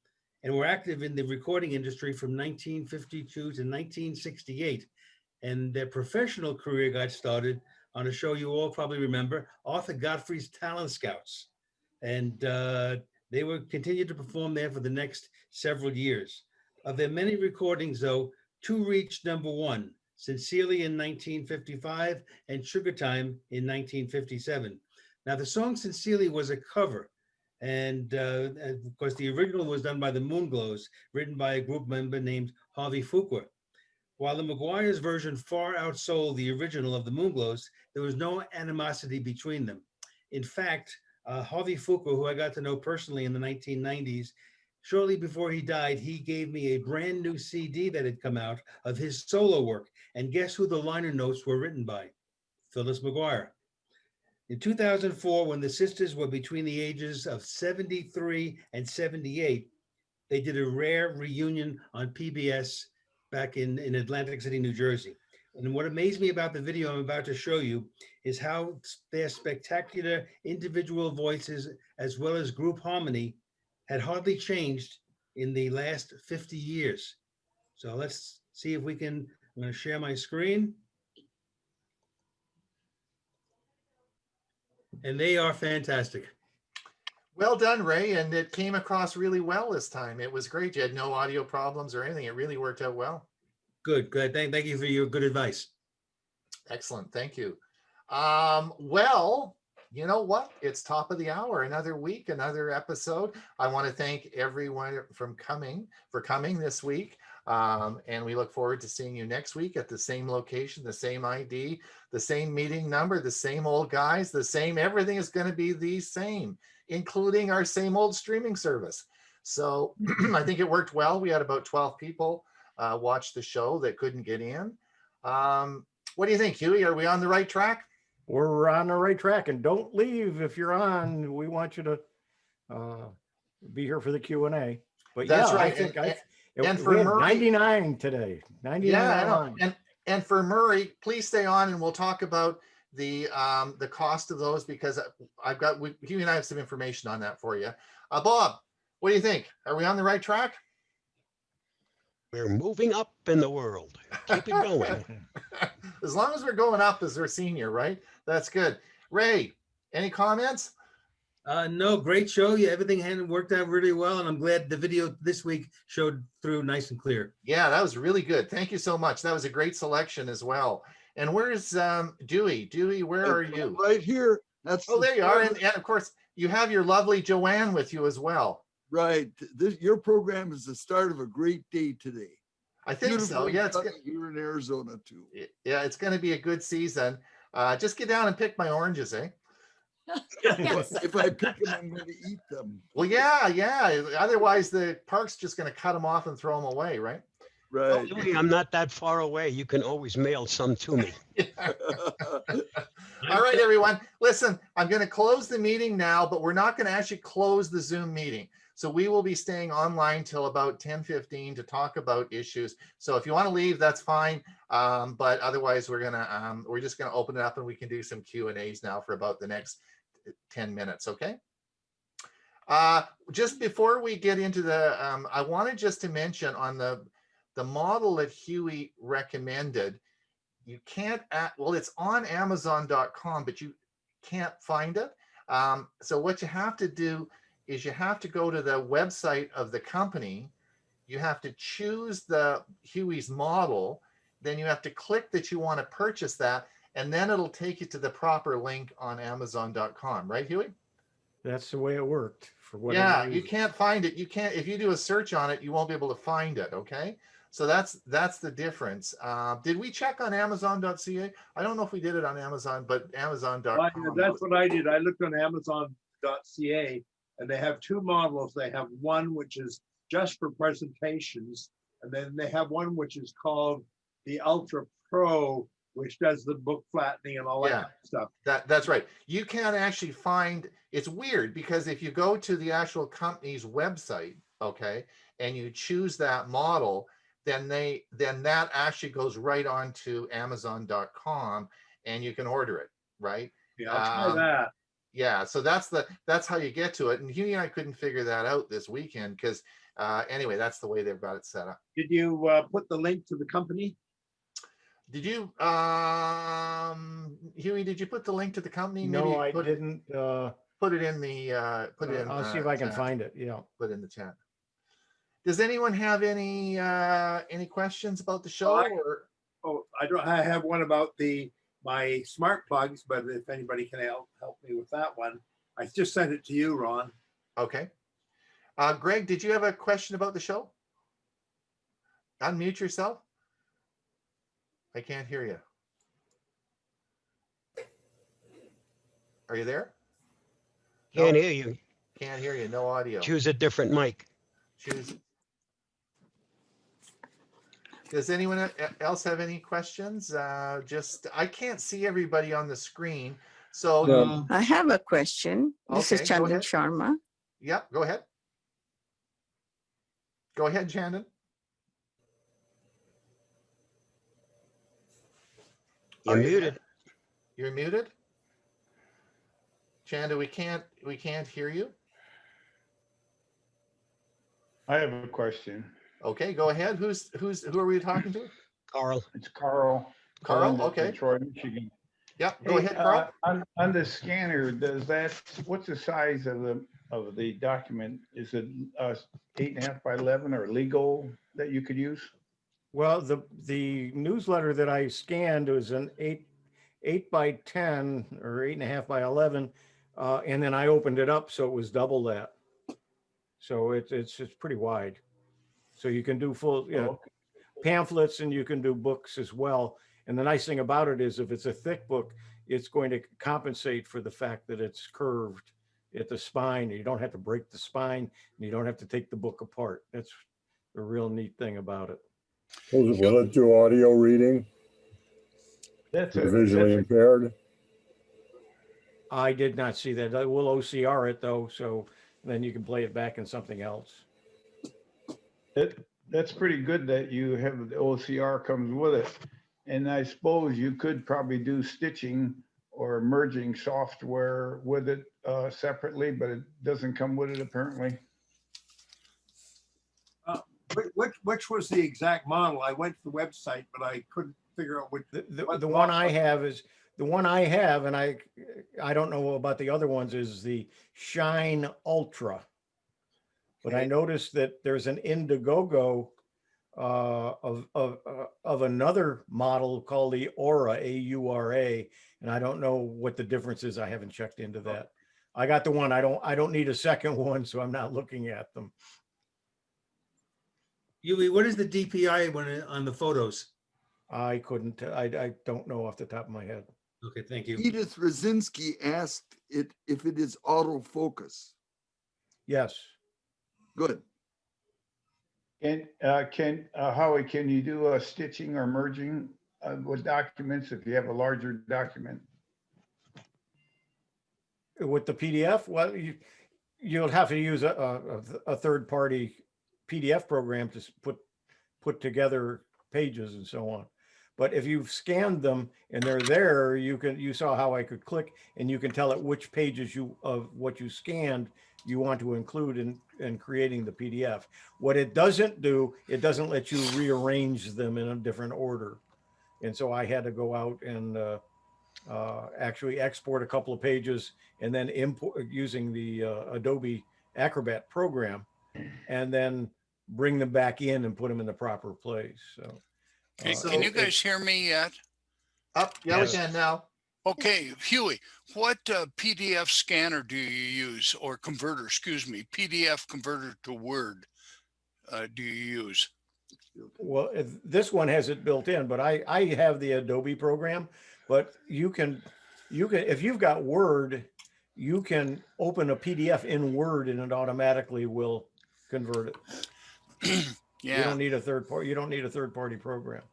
and were active in the recording industry from 1952 to 1968. And their professional career got started on a show you all probably remember, Arthur Godfrey's Talent Scouts. And they would continue to perform there for the next several years. Of their many recordings, though, two reached #1, Sincerely in 1955 and Sugar Time in 1957. Now, the song Sincerely was a cover. And of course, the original was done by the Moonglows, written by a group member named Harvey Fuqua. While the McGuire's version far outsold the original of the Moonglows, there was no animosity between them. In fact, Harvey Fuqua, who I got to know personally in the 1990s, shortly before he died, he gave me a brand new CD that had come out of his solo work. And guess who the liner notes were written by? Phyllis McGuire. In 2004, when the sisters were between the ages of 73 and 78, they did a rare reunion on PBS back in Atlantic City, New Jersey. And what amazed me about the video I'm about to show you is how their spectacular individual voices, as well as group harmony, had hardly changed in the last 50 years. So let's see if we can, I'm going to share my screen. And they are fantastic. Well done, Ray, and it came across really well this time. It was great. You had no audio problems or anything. It really worked out well. Good. Thank you for your good advice. Excellent. Thank you. Well, you know what? It's top of the hour. Another week, another episode. I want to thank everyone for coming this week. And we look forward to seeing you next week at the same location, the same ID, the same meeting number, the same old guys, the same, everything is going to be the same, including our same old streaming service. So I think it worked well. We had about 12 people watch the show that couldn't get in. What do you think, Hewie? Are we on the right track? We're on the right track, and don't leave if you're on. We want you to be here for the Q&A. But That's yeah, right. I think And for we had Murray, 99 today. 99 yeah, I know. online. And for Murray, please stay on and we'll talk about the cost of those, because Hugh and I have some information on that for you. Bob, what do you think? Are we on the right track? We're moving up in the world. Keep it going. As long as we're going up as we're senior, right? That's good. Ray, any comments? No, great show. Yeah, everything had worked out really well, and I'm glad the video this week showed through nice and clear. Yeah, that was really good. Thank you so much. That was a great selection as well. And where's Dewey? Dewey, where are you? Right here. That's Oh, there you are. And of course, you have your lovely Joanne with you as well. right. Your program is the start of a great day today. I think so. Yeah, it's here in Arizona too. Yeah, it's going to be a good season. Just get down and pick my oranges, eh? If I pick them, I'm going to eat them. Well, yeah. Otherwise, the park's just going to cut them off and throw them away, right? Right. Hey, I'm not that far away. You can always mail some to me. All right, everyone. Listen, I'm going to close the meeting now, but we're not going to actually close the Zoom meeting. So we will be staying online till about 10:15 to talk about issues. So if you want to leave, that's fine. But otherwise, we're just gonna open it up and we can do some Q&As now for about the next 10 minutes. Okay. Just before we get into the, I wanted just to mention on the model that Hewie recommended. You can't, well, it's on Amazon.com, but you can't find it. So what you have to do is you have to go to the website of the company. You have to choose the Hewie's model. Then you have to click that you want to purchase that, and then it'll take you to the proper link on Amazon.com, right, Hewie? That's the way it worked for what. Yeah, you can't find it. You can't, if you do a search on it, you won't be able to find it. Okay. So that's the difference. Did we check on Amazon.ca? I don't know if we did it on Amazon, but Amazon.com. That's what I did. I looked on Amazon.ca, and they have two models. They have one which is just for presentations, and then they have one which is called the Ultra Pro, which does the book flattening and all that kind of stuff. That's right. You can't actually find, it's weird because if you go to the actual company's website, okay, and you choose that model, then that actually goes right on to Amazon.com and you can order it, right? Yeah, I'll try that. Yeah, so that's how you get to it. And Huey and I couldn't figure that out this weekend because anyway, that's the way they've got it set up. Did you put the link to the company? Did you, Huey, did you put the link to the company? No, I didn't. Put it in the, I'll see if I can find it. Yeah. Put in the chat. Does anyone have any questions about the show? I have one about my smart plugs, but if anybody can help me with that one. I just sent it to you, Ron. Okay. Greg, did you have a question about the show? Unmute yourself. I can't hear you. Are you there? Can't hear you. Can't hear you. No audio. Choose a different mic. Choose. Does anyone else have any questions? I can't see everybody on the screen. So I have a question. This is Okay, go Chandan ahead. Sharma. Yep, go ahead. Go ahead, Chandan. You're muted. You're muted. Chanda, we can't hear you. I have a question. Okay, go ahead. Who are we talking to? Carl. It's Carl. Carl, in okay. Detroit, Michigan. Yep, go ahead, Carl. On the scanner, what's the size of the document? Is it 8.5 by 11 or legal that you could use? Well, the newsletter that I scanned was an 8 by 10 or 8.5 by 11, and then I opened it up so it was double that. So it's pretty wide. So you can do full pamphlets and you can do books as well. And the nice thing about it is if it's a thick book, it's going to compensate for the fact that it's curved at the spine. You don't have to break the spine and you don't have to take the book apart. That's the real neat thing about it. Will it do audio reading? Visually impaired? I did not see that. I will OCR it though, so then you can play it back in something else. That's pretty good that you have the OCR comes with it. And I suppose you could probably do stitching or merging software with it separately, but it doesn't come with it apparently. Which was the exact model? I went to the website, but I couldn't figure out what The one I have is the one I have, and I don't know about the other ones, is the Shine Ultra. But I Okay. noticed that there's an Indiegogo of another model called the Aura, AURA, and I don't know what the difference is. I haven't checked into that. I got the one. I don't need a second one, so I'm not looking at them. Hewie, what is the DPI when on the photos? I couldn't. I don't know off the top of my head. Okay, thank you. Edith Rosinski asked it if it is autofocus. Yes. Good. And Howie, can you do stitching or merging with documents if you have a larger document? With the PDF, well, you'll have to use a third-party PDF program to put together pages and so on. But if you've scanned them and they're there, you saw how I could click and you can tell it which pages of what you scanned you want to include in creating the PDF. What it doesn't do, it doesn't let you rearrange them in a different order. And so I had to go out and actually export a couple of pages and then import using the Adobe Acrobat program, and then bring them back in and put them in the proper place. So, can you guys hear me yet? Up, yeah, Yes. we can now. Okay, Hewie, what PDF scanner do you use, or converter, excuse me, PDF converter to Word do you use? well, this one has it built in, but I have the Adobe program. But you can if you've got Word, you can open a PDF in Word and it automatically will convert it. Yeah. You don't need a third party program.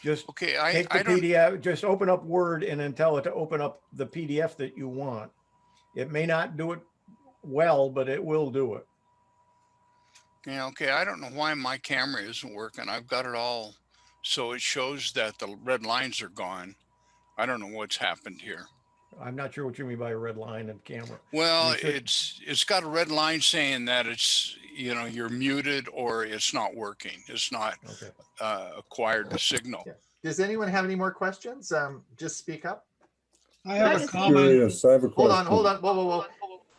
Just Okay, take the PDF, just open up Word and then tell it to open up the PDF that you want. It may not do it well, but it will do it. Yeah, okay. I don't know why my camera isn't working. I've got it all, so it shows that the red lines are gone. I don't know what's happened here. I'm not sure what you mean by a red line and camera. Well, You should- it's got a red line saying that it's, you're muted or it's not working. It's not Okay. acquired the signal. Yeah. Does anyone have any more questions? Just speak up. I have a Yes. comment. Curious, I have a Hold question. on. Whoa.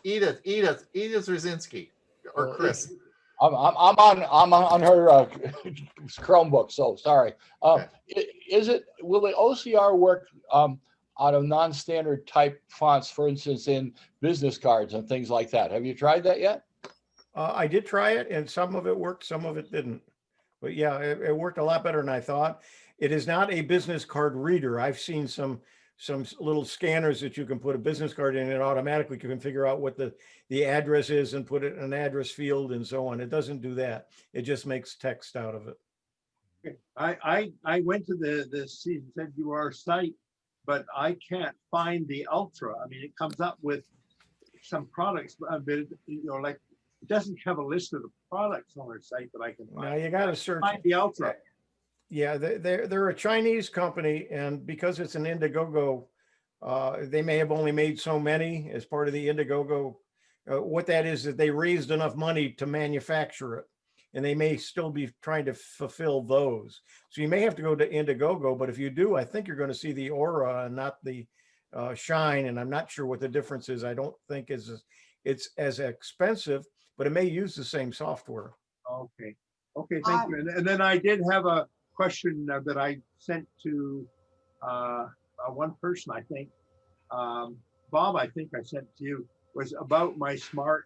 Edith Rosinski or Chris. I'm on her Chromebook, so sorry. Okay. Will the OCR work out of non-standard type fonts, for instance, in business cards and things like that? Have you tried that yet? I did try it, and some of it worked, some of it didn't. But yeah, it worked a lot better than I thought. It is not a business card reader. I've seen some little scanners that you can put a business card in, and automatically you can figure out what the address is and put it in an address field and so on. It doesn't do that. It just makes text out of it. I went to the CZUR site, but I can't find the Ultra. I mean, it comes up with some products, but like it doesn't have a list of the products on their site that I can Now find. you got to search. Find the Ultra. Yeah, they're a Chinese company, and because it's an Indiegogo, they may have only made so many as part of the Indiegogo. What that is that they raised enough money to manufacture it, and they may still be trying to fulfill those. So you may have to go to Indiegogo, but if you do, I think you're going to see the Aura and not the Shine, and I'm not sure what the difference is. I don't think it's as expensive, but it may use the same software. Okay, thank you. And then I did have a question that I sent to one person, I think. Bob, I think I sent to you, was about my smart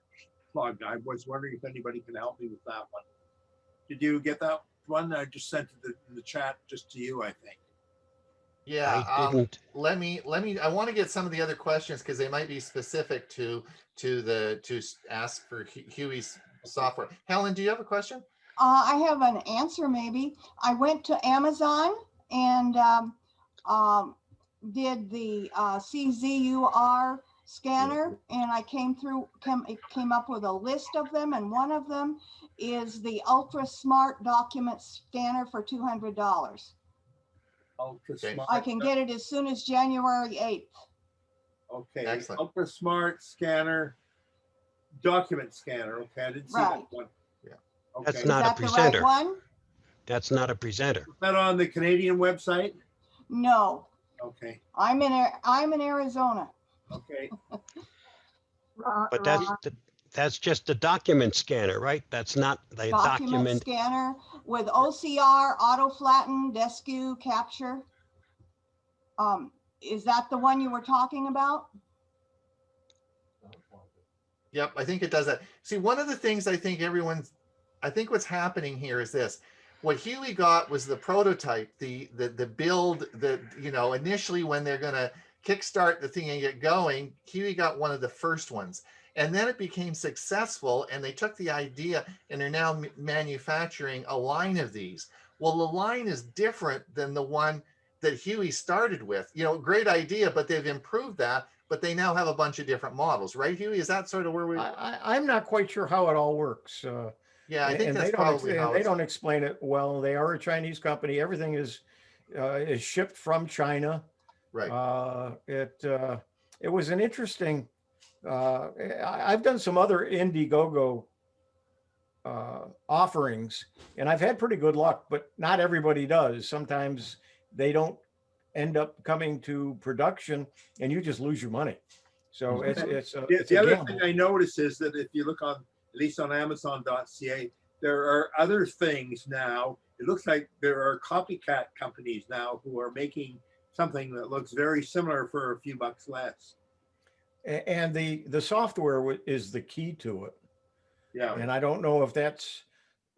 plug. I was wondering if anybody can help me with that one. Did you get that one? I just sent it in the chat just to you, I think. Yeah, I didn't. let me, I want to get some of the other questions because they might be specific to ask for Hewie's software. Helen, do you have a question? I have an answer maybe. I went to Amazon and did the CZUR scanner, and I came up with a list of them, and one of them is the Ultra Smart Document Scanner for $200. Ultra Okay. smart. I can get it as soon as January 8th. Okay, Excellent. ultra smart scanner, document scanner. Okay, I didn't see Right. that one. Yeah. Okay. That's Is not a that the right presenter. one? That's not a presenter. Is that on the Canadian website? No, Okay, I'm in Arizona. okay. But that's just a document scanner, right? That's not the Document document. scanner with OCR, auto flatten, deskew, capture. Is that the one you were talking about? Yep, I think it does that. See, one of the things I think what's happening here is this. What Hewie got was the prototype, the build that, initially when they're going to kickstart the thing and get going, Hewie got one of the first ones. And then it became successful and they took the idea and are now manufacturing a line of these. Well, the line is different than the one that Hewie started with. Great idea, but they've improved that, but they now have a bunch of different models, right, Hewie? Is that sort of where we... I'm not quite sure how it all works. Yeah, I think and that's probably how they don't explain it well. They are a Chinese company. Everything is shipped from China. Right. It was an interesting. I've done some other Indiegogo offerings, and I've had pretty good luck, but not everybody does. Sometimes they don't end up coming to production, and you just lose your money. So it's The a other gamble. thing I noticed is that if you look on, at least on Amazon.ca, there are other things now. It looks like there are copycat companies now who are making something that looks very similar for a few bucks less. And the software is the key to it. Yeah. And I don't know if that's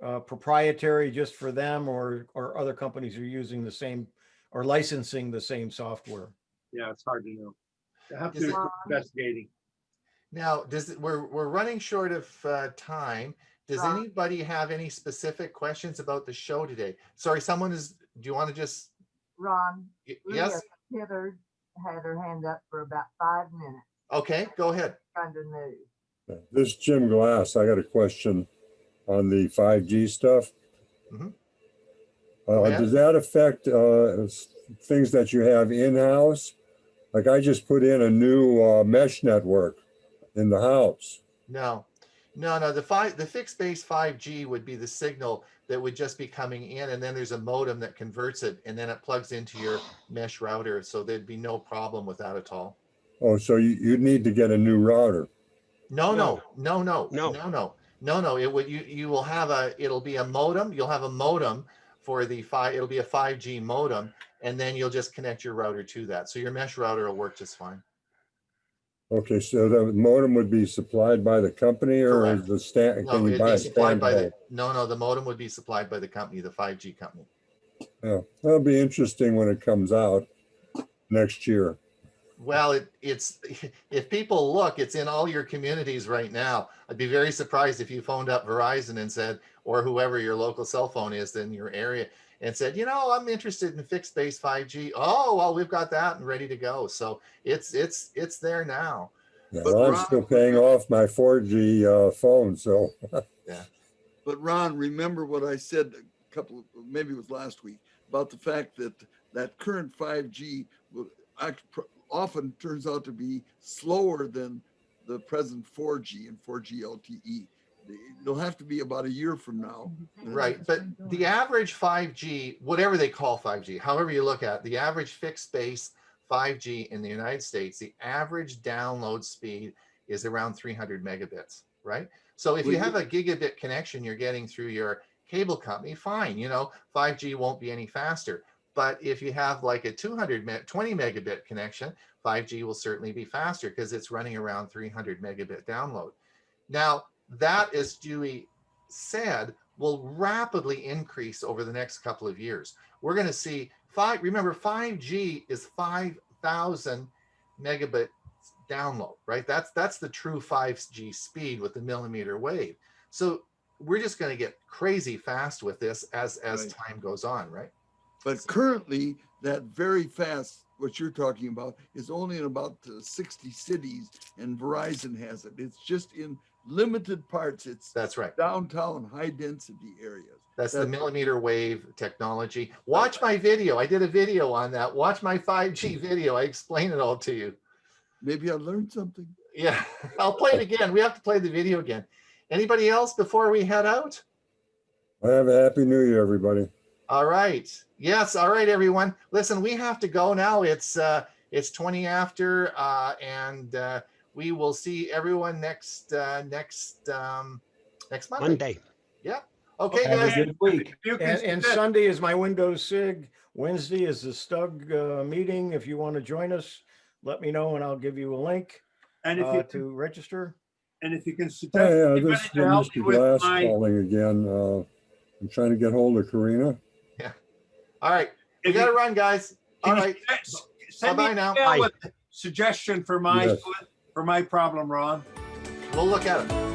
proprietary just for them or other companies are using the same or licensing the same software. Yeah, it's hard to know. I have Is to it- do investigating. Now, we're running short of time. Does Ron. anybody have any specific questions about the show today? Sorry, do you want to just, Ron, yes? Leah Hibbard had her hand up for about 5 minutes. Okay, go ahead. Kind of new. This is Jim Glass. I got a question on the 5G stuff. Mhm. Go ahead. Does that affect things that you have in-house? Like I just put in a new mesh network in the house. No. The fixed base 5G would be the signal that would just be coming in, and then there's a modem that converts it, and then it plugs into your mesh router. So there'd be no problem with that at all. Oh, so you'd need to get a new router. No. It'll be a modem. You'll have a modem for it'll be a 5G modem, and then you'll just connect your router to that. So your mesh router will work just fine. Okay, so the modem would be supplied by the company, or Correct. is the stand? No, Can you it'd buy be a supplied by standalone? the modem would be supplied by the company, the 5G company. Yeah, that'll be interesting when it comes out next year. Well, it's if people look, it's in all your communities right now. I'd be very surprised if you phoned up Verizon and said, or whoever your local cell phone is in your area, and said, I'm interested in fixed base 5G. Oh, well, we've got that and ready to go. So it's there now. Yeah, But well, I'm Ron, still paying off my 4G phone, so. Yeah. But Ron, remember what I said maybe it was last week, about the fact that current 5G will often turns out to be slower than the present 4G and 4G LTE. It'll have to be about a year from now. Right. But the average 5G, whatever they call 5G, however you look at it, the average fixed base 5G in the United States, the average download speed is around 300 megabits, right? So if you have a gigabit connection you're getting through your cable company, fine, 5G won't be any faster. But if you have like a 20 megabit connection, 5G will certainly be faster because it's running around 300 megabit download. Now, that, as Dewey said, will rapidly increase over the next couple of years. We're going to see remember 5G is 5,000 megabit download, right? That's the true 5G speed with the millimeter wave. So we're just going to get crazy fast with this as time goes on, right? But currently, that very fast, what you're talking about, is only in about 60 cities, and Verizon has it. It's just in limited parts. It's That's right. downtown, high density areas. That's the millimeter wave technology. Watch my video. I did a video on that. Watch my 5G video. I explain it all to you. Maybe I learned something. Yeah, I'll play it again. We have to play the video again. Anybody else before we head out? Have a happy new year, everybody. All right. Yes. All right, everyone. Listen, we have to go now. It's 20 after, and we will see everyone next Monday. Monday. Yeah. Okay, Have guys. a good week. And Sunday is my Windows SIG. Wednesday is the Stug meeting. If you want to join us, let me know and I'll give you a link And if you to register. and if you can suggest Yeah, anybody this is to help me Mr. with Glass my, calling again. I'm trying to get hold of Karina. Yeah. All right. We got to run, guys. All right. send me Bye-bye an now. email Bye. with a suggestion for my Yes. for my problem, Ron. We'll look at it.